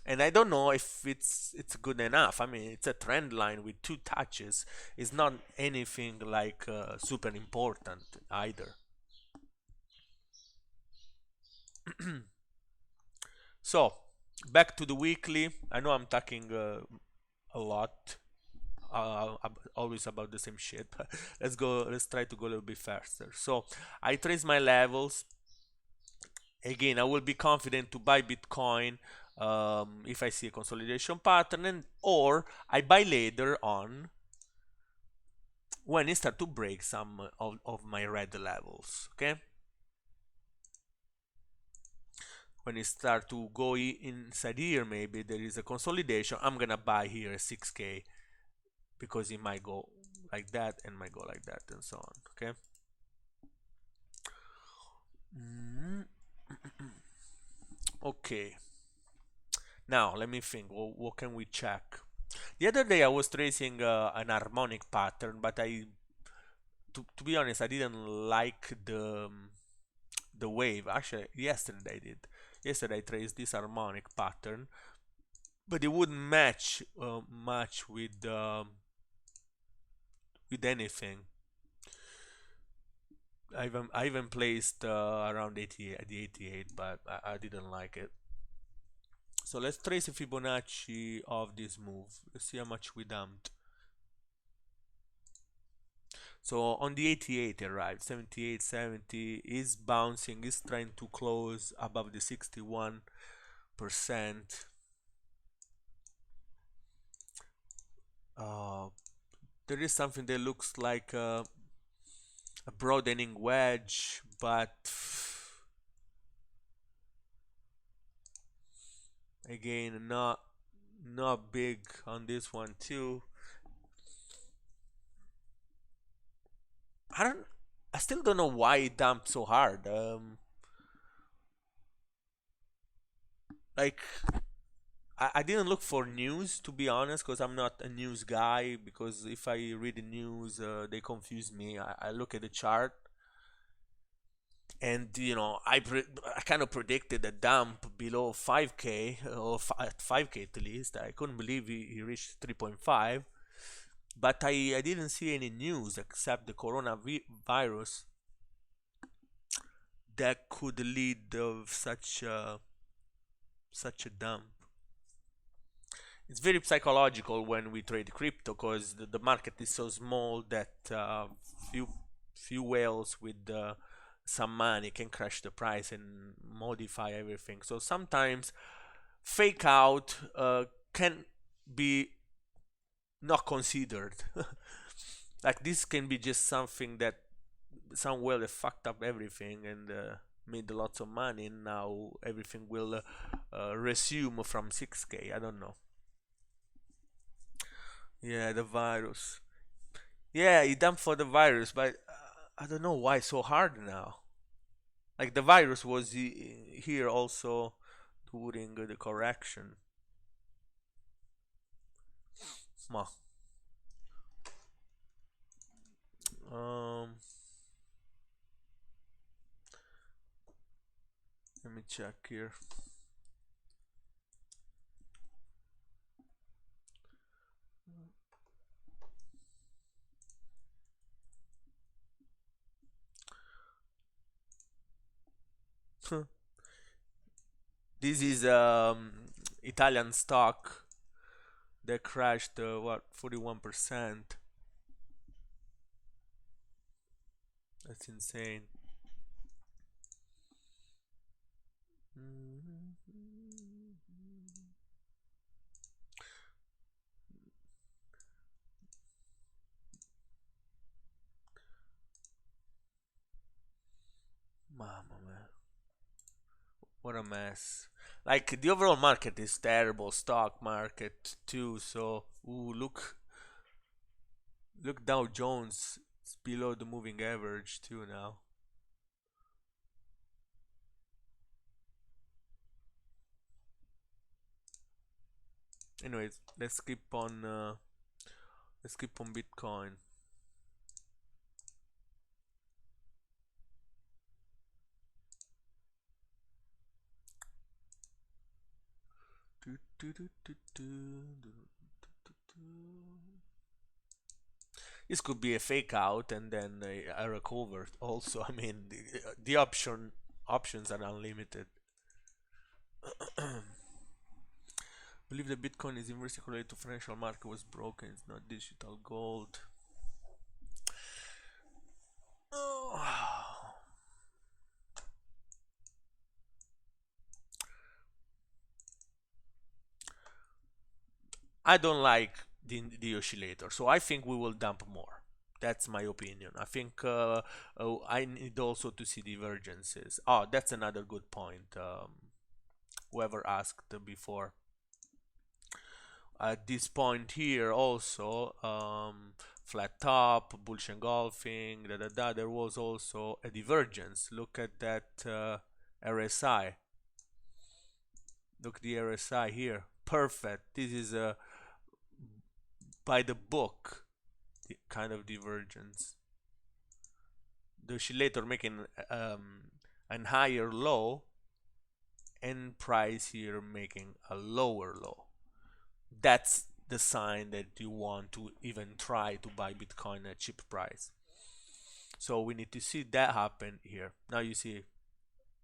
and I don't know if it's good enough. I mean, it's a trend line with 2 touches. It's not anything like super important either. So back to the weekly. I know I'm talking a lot, always about the same shit. But let's try to go a little bit faster. So I trace my levels. Again, I will be confident to buy Bitcoin if I see a consolidation pattern, or I buy later on when it start to break some of my red levels. Okay, when it start to go inside here, maybe there is a consolidation. I'm gonna buy here 6K, because it might go like that and might go like that and so on. Okay. Okay, now let me think. What can we check? The other day I was tracing an harmonic pattern, but to be honest, I didn't like the wave. Actually, yesterday I did. Yesterday I traced this harmonic pattern, but it wouldn't match much with anything. I even placed around 88, the 88, but I didn't like it. So let's trace a Fibonacci of this move. Let's see how much we dumped. So on the 88 arrived, 78, 70 is bouncing, is trying to close above the 61%. There is something that looks like a broadening wedge, but again, not big on this one too. I still don't know why it dumped so hard. Like I didn't look for news, to be honest, because I'm not a news guy. Because if I read the news, they confuse me. I look at the chart, and I kind of predicted a dump below 5K, or at 5K at least. I couldn't believe he reached 3.5, but I didn't see any news except the coronavirus that could lead of such Such a dump. It's very psychological when we trade crypto because the market is so small that few few whales with some money can crash the price and modify everything. So sometimes fake out can be not considered. Like this can be just something that some whale have fucked up everything and made lots of money, and now everything will resume from 6K. I don't know. Yeah, the virus. Yeah, he dumped for the virus, but I don't know why so hard now. Like the virus was here also during the correction. Ma. Um, let me check here. This is Italian stock that crashed what 41%. That's insane. Mama man, what a mess. Like the overall market is terrible, stock market too. So, ooh, look Dow Jones. It's below the moving average too now. Anyways, let's keep on Bitcoin. This could be a fake out and then a recover also. I mean, the options are unlimited. Believe that Bitcoin is inversely correlated to financial market was broken. It's not digital gold. Oh. I don't like the oscillator, so I think we will dump more. That's my opinion. I think I need also to see divergences. Oh, that's another good point. Whoever asked before. At this point here, also flat top, bullish engulfing, there was also a divergence. Look at that RSI. Look at the RSI here. Perfect. This is a by the book kind of divergence. The oscillator making an higher low and price here making a lower low. That's the sign that you want to even try to buy Bitcoin at a cheap price. So we need to see that happen here. Now you see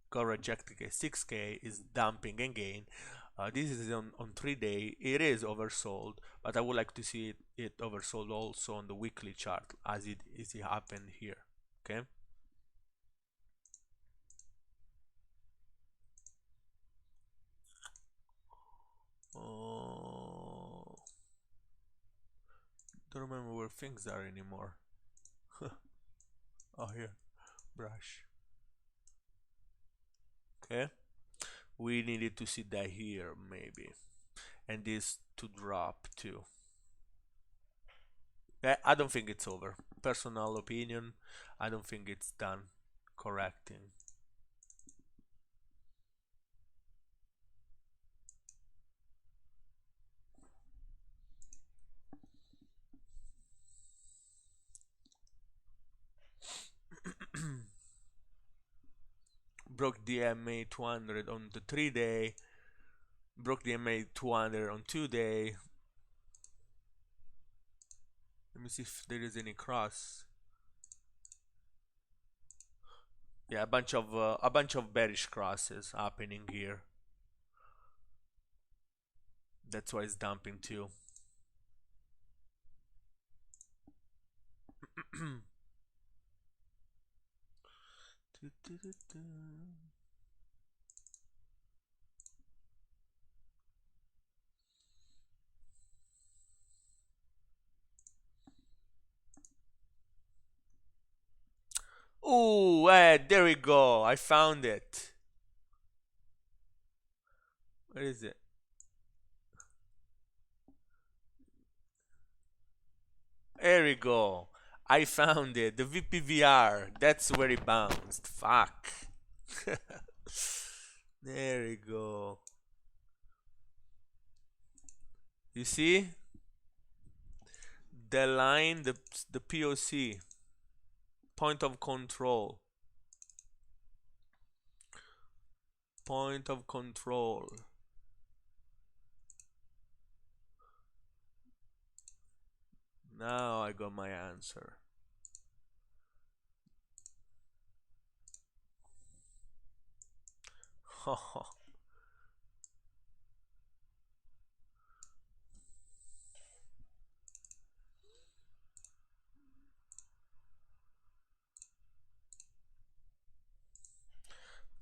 got rejected. 6K is dumping again. This is on 3 day. It is oversold, but I would like to see it oversold also on the weekly chart as it happened here. Okay. Oh, don't remember where things are anymore. Oh, here, brush. Okay, we needed to see that here maybe, and this to drop too. I don't think it's over. Personal opinion, I don't think it's done correcting. Broke the MA 200 on the 3 day, broke the MA 200 on 2 day. Let me see if there is any cross. Yeah, a bunch of bearish crosses happening here. That's why it's dumping too. Oh, there we go. I found it. Where is it? There we go. I found it. The VPVR. That's where it bounced. Fuck. There we go. You see? The line, the POC. Point of control. Point of control. Now I got my answer.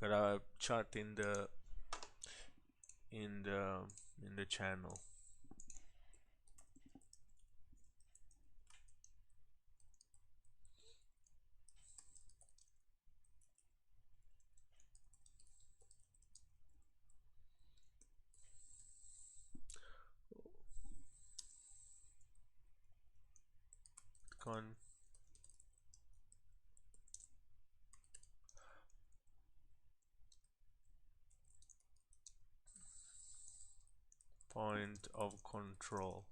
Got a chart in the in the in the channel. Con point of control.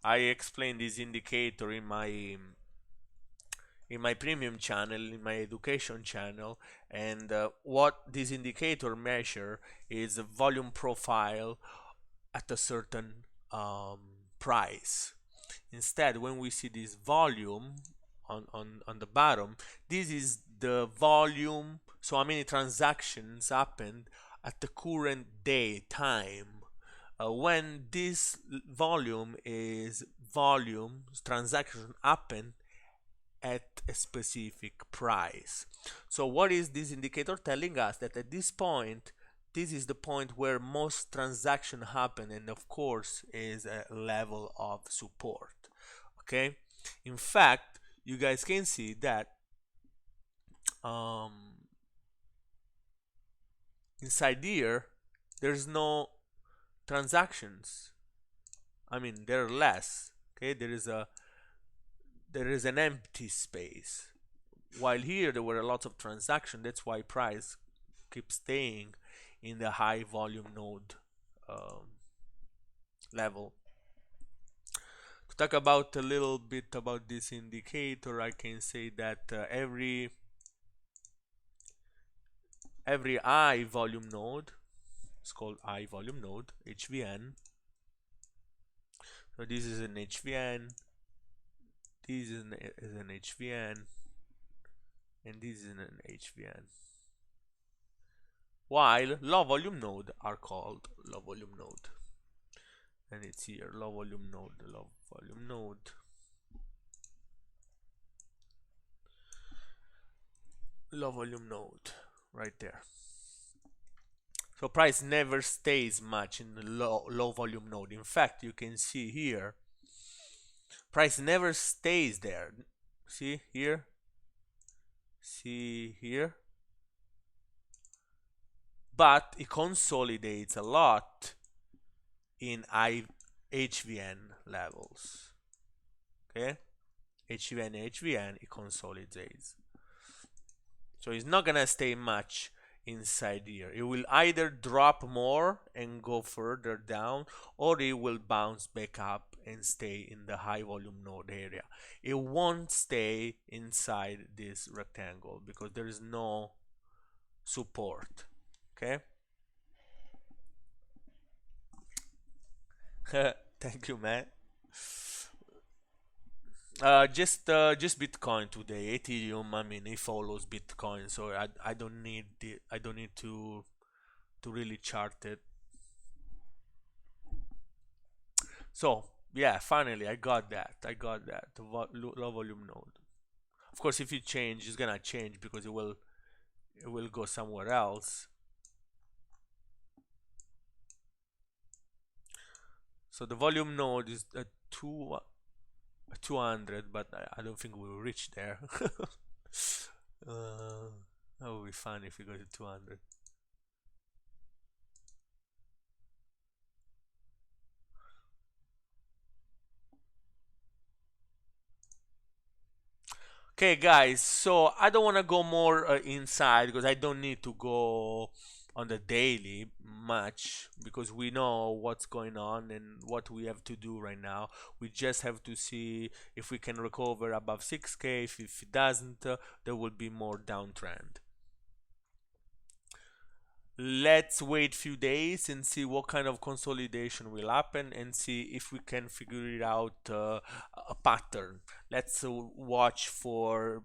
I explained this indicator in my premium channel, in my education channel, and what this indicator measure is a volume profile at a certain price. Instead, when we see this volume on the bottom, this is the volume, so how many transactions happened at the current day time. When this volume is transaction happen at a specific price. So what is this indicator telling us? That at this point, this is the point where most transaction happen, and of course is a level of support. Okay, in fact, you guys can see that inside here there's no transactions. I mean, there are less. Okay, there is an empty space, while here there were a lot of transactions. That's why price keeps staying in the high volume node level. To talk about a little bit about this indicator, I can say that every high volume node, it's called high volume node, HVN. So this is an HVN, this is an HVN, and this is an HVN. While low volume node are called low volume node. And it's here, low volume node, low volume node. Low volume node, right there. So price never stays much in the low volume node. In fact, you can see here, price never stays there. See here? See here? But it consolidates a lot in HVN levels. Okay? HVN, it consolidates. So it's not gonna stay much inside here. It will either drop more and go further down, or it will bounce back up and stay in the high volume node area. It won't stay inside this rectangle because there is no support. Okay. Thank you, man. Just Bitcoin today. Ethereum, I mean, it follows Bitcoin, so I don't need I don't need to really chart it. So yeah, finally I got that. I got that. The low volume node. Of course, if you change, it's gonna change because it will go somewhere else. So the volume node is at 200, but I don't think we will reach there. That would be fun if we go to 200. Okay, guys, so I don't want to go more inside because I don't need to go on the daily much because we know what's going on and what we have to do right now. We just have to see if we can recover above 6K. If it doesn't, there will be more downtrend. Let's wait few days and see what kind of consolidation will happen and see if we can figure it out a pattern. Let's watch for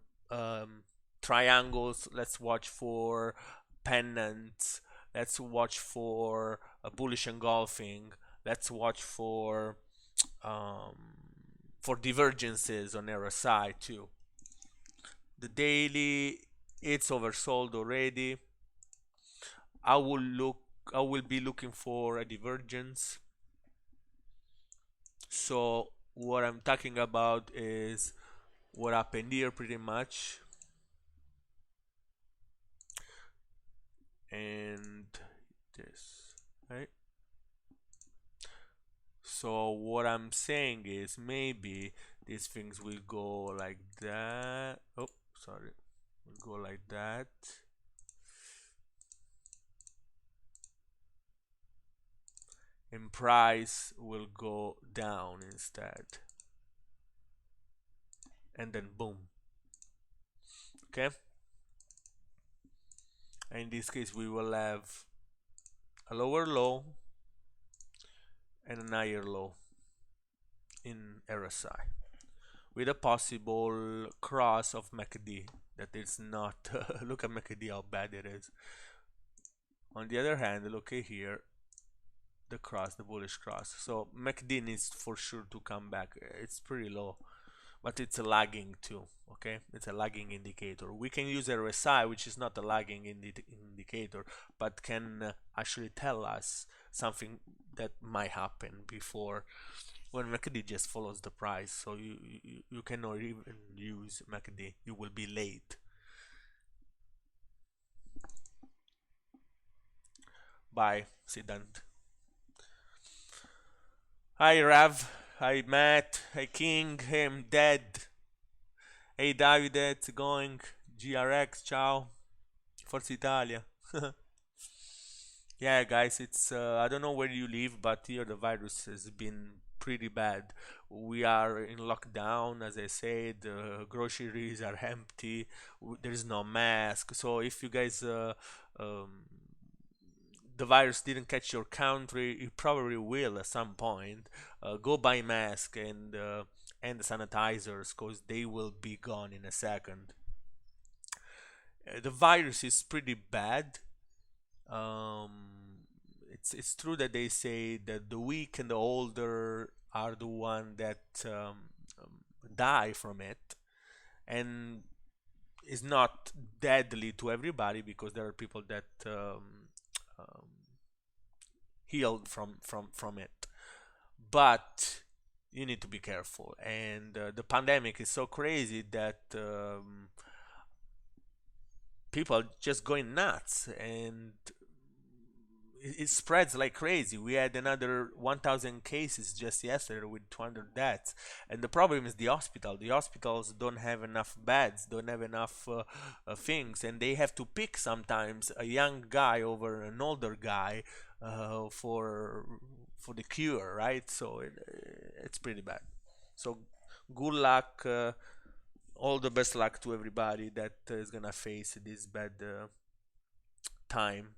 triangles. Let's watch for pennants. Let's watch for bullish engulfing. Let's watch um, for divergences on RSI too. The daily, it's oversold already. I will look I will be looking for a divergence. So what I'm talking about is what happened here pretty much, and this, right? So what I'm saying is maybe these things will go like that. Oh, sorry. Will go like that. And price will go down instead. And then boom. Okay? And in this case we will have a lower low and an higher low in RSI with a possible cross of MACD that is not look at MACD how bad it is. On the other hand, look at here, the cross, the bullish cross. So MACD needs for sure to come back. It's pretty low, but it's a lagging too. Okay, it's a lagging indicator. We can use RSI, which is not a lagging indicator, but can actually tell us something that might happen before when MACD just follows the price. So you cannot even use MACD. You will be late. Bye, Siddhant. Hi, Rav. Hi, Matt. Hi, King. Hey, I'm dead. Hey, Davide, it's going. GRX, ciao. Forza Italia. Yeah, guys, it's I don't know where you live, but here the virus has been pretty bad. We are in lockdown, as I said. Groceries are empty. There is no mask. So if you guys um, the virus didn't catch your country, it probably will at some point. Go buy mask and sanitizers, because they will be gone in a second. The virus is pretty bad. Um, it's true that they say that the weak and the older are the one that die from it, and is not deadly to everybody because there are people that um, healed from it. But you need to be careful, and the pandemic is so crazy that people are just going nuts, and it spreads like crazy. We had another 1,000 cases just yesterday with 200 deaths, and the problem is the hospital. The hospitals don't have enough beds, don't have enough things, and they have to pick sometimes a young guy over an older guy for the cure, right? So it's pretty bad. So good luck. All the best luck to everybody that is gonna face this bad time.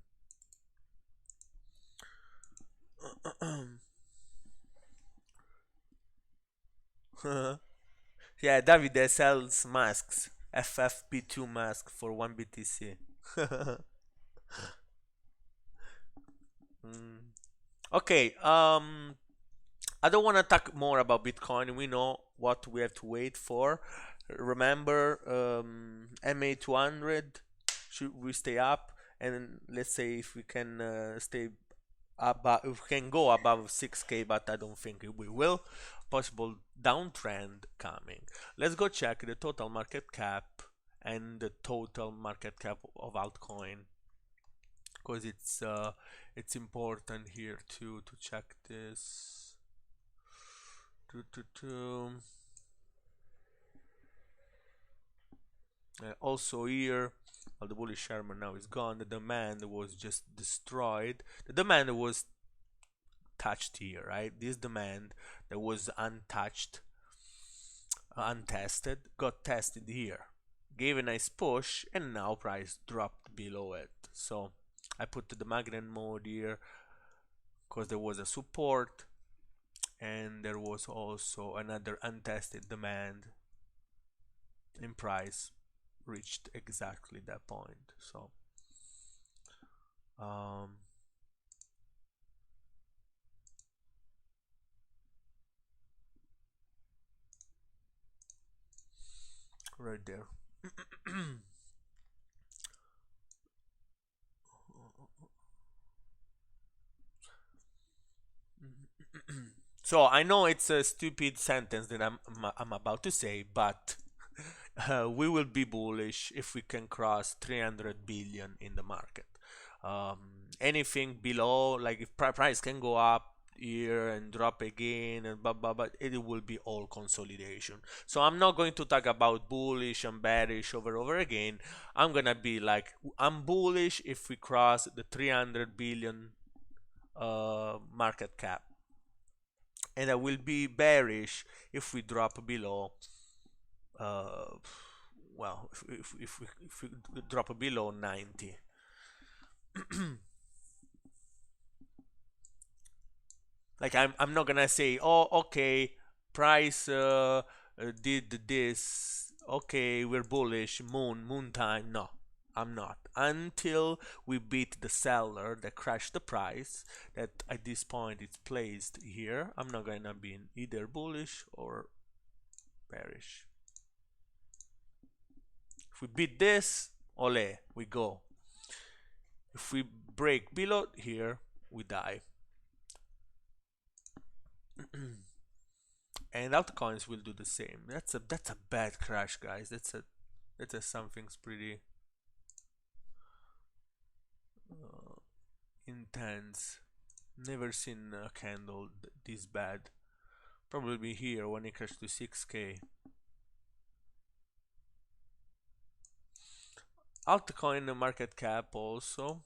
Yeah, Davide sells masks. FFP2 mask for 1 BTC. Mm. Okay, I don't want to talk more about Bitcoin. We know what we have to wait for. Remember, MA200, should we stay up? And let's say if we can stay above, if we can go above 6K, but I don't think we will. Possible downtrend coming. Let's go check the total market cap and the total market cap of altcoin, because it's important here to check this. Also here, well, the bullish Sherman now is gone. The demand was just destroyed. The demand was touched here, right? This demand that was untouched, untested, got tested here, gave a nice push, and now price dropped below it. So I put the magnet mode here because there was a support, and there was also another untested demand, in price reached exactly that point. So right there. So I know it's a stupid sentence that I'm about to say, but we will be bullish if we can cross 300 billion in the market. Anything below, like if price can go up here and drop again and blah blah, but it will be all consolidation. So I'm not going to talk about bullish and bearish over again. I'm gonna be like, I'm bullish if we cross the 300 billion market cap, and I will be bearish if we drop below well, if we drop below 90. Like I'm not gonna say, oh, okay, price did this, okay, we're bullish, moon time. No, I'm not, until we beat the seller that crashed the price, that at this point it's placed here. I'm not gonna be either bullish or bearish. If we beat this, ole, we go. If we break below here, we die. And altcoins will do the same. That's a bad crash, guys. That's something's pretty intense. Never seen a candle this bad. Probably here when it crashed to 6K. Altcoin market cap also.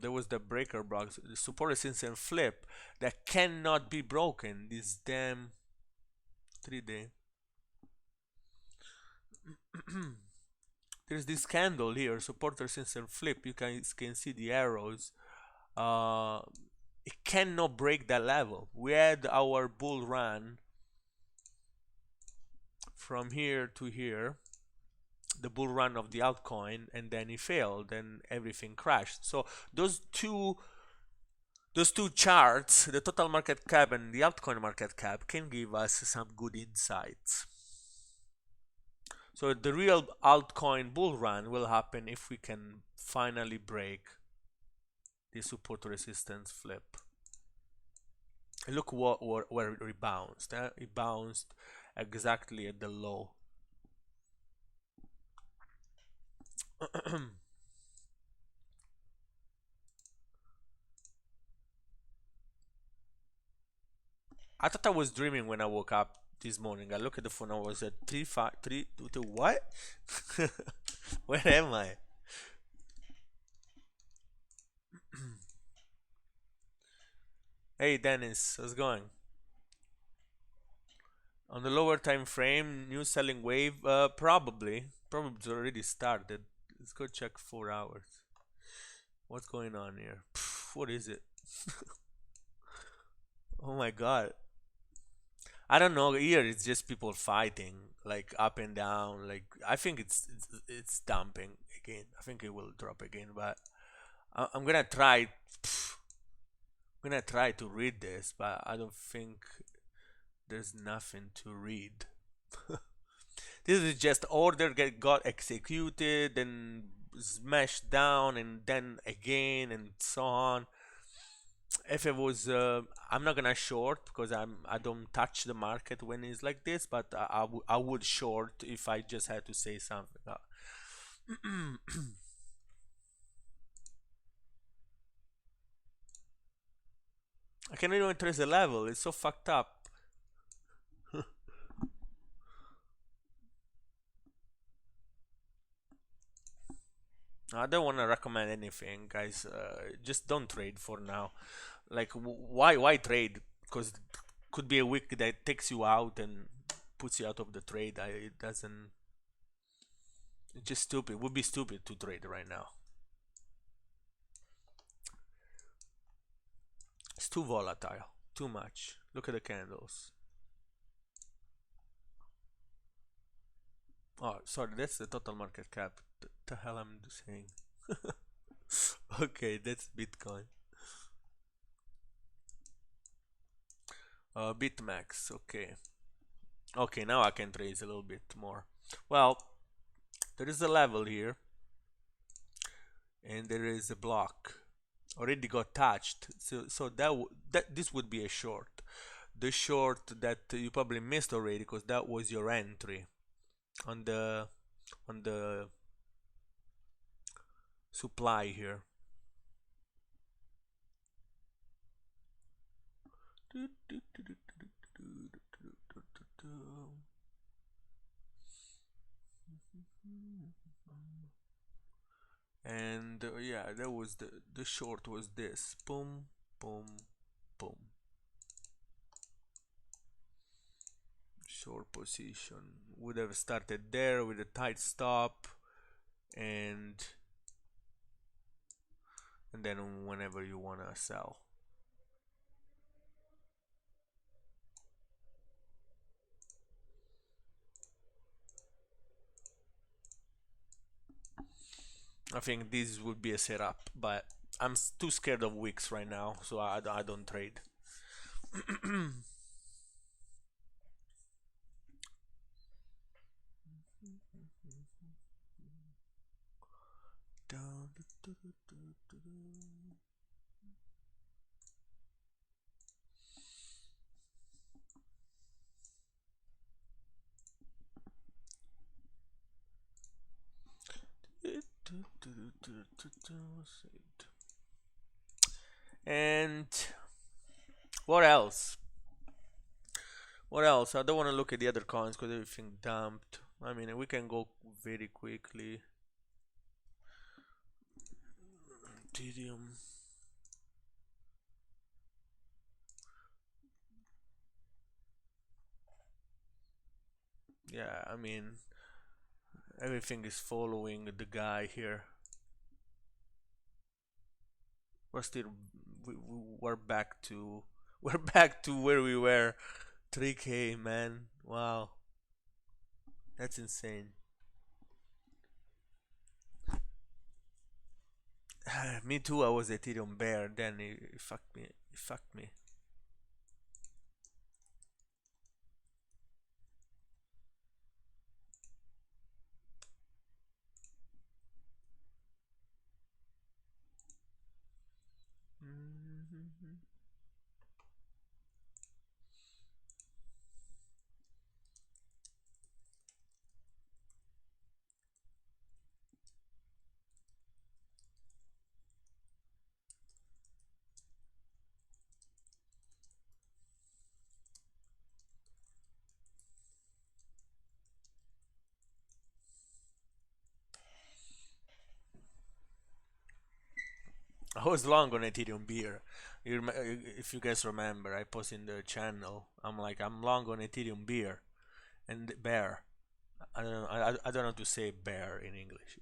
There was the breaker blocks, the support resistance and flip that cannot be broken. This damn 3-day. There's this candle here, support resistance and flip. You can see the arrows. It cannot break that level. We had our bull run from here to here, the bull run of the altcoin, and then it failed and everything crashed. So those two charts, the total market cap and the altcoin market cap, can give us some good insights. So the real altcoin bull run will happen if we can finally break the support resistance flip. Look where it bounced. It bounced exactly at the low. I thought I was dreaming when I woke up this morning. I look at the phone. I was at 3 what? Where am I? Hey Dennis, how's it going? On the lower time frame, new selling wave, probably it's already started. Let's go check 4 hours. What's going on here? What is it? Oh my god. I don't know. Here it's just people fighting, like up and down. Like I think it's dumping again. I think it will drop again, but I'm gonna try. I'm gonna try to read this, but I don't think there's nothing to read. This is just order got executed, then smashed down, and then again, and so on. If it was, I'm not gonna short because I don't touch the market when it's like this, but I would short if I just had to say something. I can't even trace the level. It's so fucked up. I don't want to recommend anything, guys. Just don't trade for now. Like, why trade? Because could be a week that takes you out and puts you out of the trade. It doesn't. It's just stupid. It would be stupid to trade right now. It's too volatile. Too much. Look at the candles. Oh, sorry. That's the total market cap. The hell I'm saying? Okay, that's Bitcoin. Bitmax. Okay. Okay, now I can trace a little bit more. Well, there is a level here, and there is a block already got touched. So that this would be a short. The short that you probably missed already because that was your entry on the supply here. And yeah, that was the short was this. Boom, boom, boom. Short position would have started there with a tight stop, and then whenever you wanna sell. I think this would be a setup, but I'm too scared of wicks right now, so I don't trade. And what else? What else? I don't want to look at the other coins because everything dumped. I mean, we can go very quickly. Ethereum. Yeah, I mean, everything is following the guy here. We're still, we're back to, we're back to where we were. 3K, man. Wow, that's insane. Me too. I was Ethereum bear. Then it fucked me. It fucked me. Mhm. I was long on Ethereum beer. If you guys remember, I posted in the channel. I'm like, I'm long on Ethereum beer and bear. I don't know. I don't know how to say bear in English.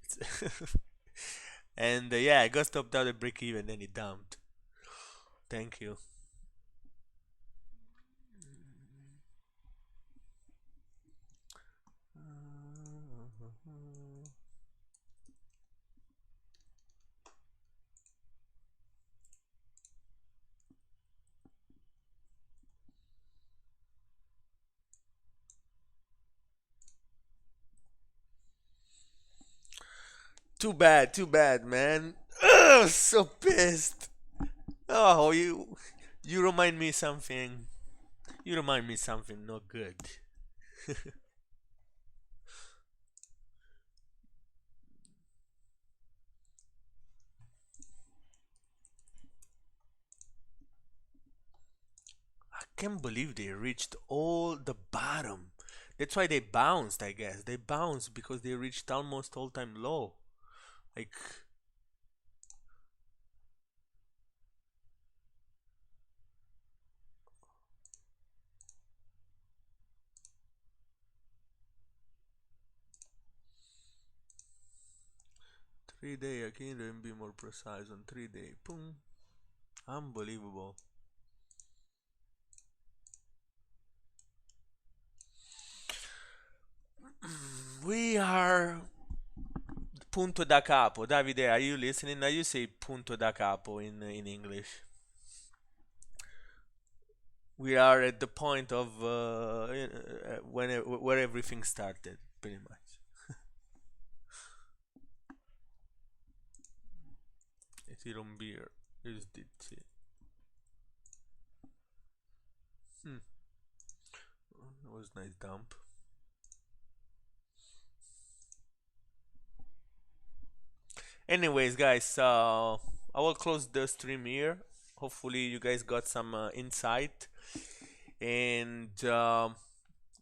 And yeah, I got stopped out at break even, then it dumped. Thank you. Too bad, man. Ugh, so pissed. Oh, you remind me something. You remind me something not good. I can't believe they reached all the bottom. That's why they bounced, I guess. They bounced because they reached almost all-time low. Like, 3 day, I can't even be more precise on 3 day. Boom. Unbelievable. We are punto da capo. Davide, are you listening? How you say punto da capo in English? We are at the point of where everything started, pretty much. Ethereum beer, USDT. Hmm. That was nice dump. Anyways, guys, I will close the stream here. Hopefully, you guys got some insight, and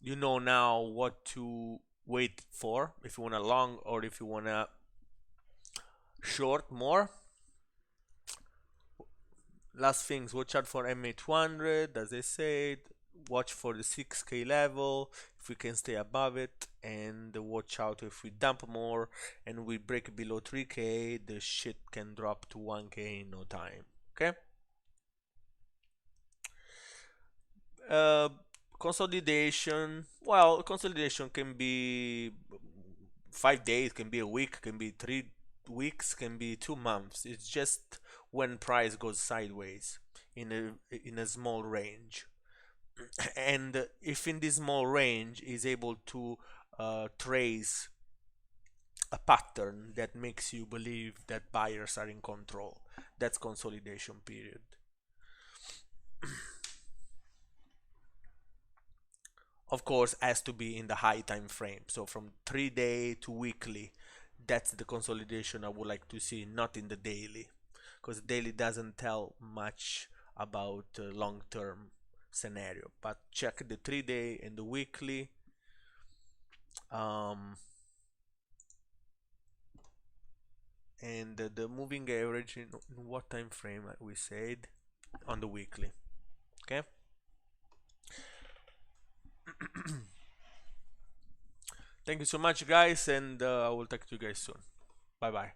you know now what to wait for if you want a long or if you want a short more. Last things, watch out for MA200, as I said. Watch for the 6K level if we can stay above it, and watch out if we dump more and we break below 3K, the shit can drop to 1K in no time. Okay. uh, Consolidation, well, consolidation can be 5 days, can be a week, can be 3 weeks, can be 2 months. It's just when price goes sideways in a small range. And if in this small range is able to trace a pattern that makes you believe that buyers are in control, that's consolidation period. Of course, has to be in the high time frame, so from 3 day to weekly. That's the consolidation I would like to see, not in the daily, because daily doesn't tell much about long term scenario. But check the 3 day and the weekly. um, and the moving average in what time frame we said on the weekly. Okay. Thank you so much, guys, and I will talk to you guys soon. Bye bye.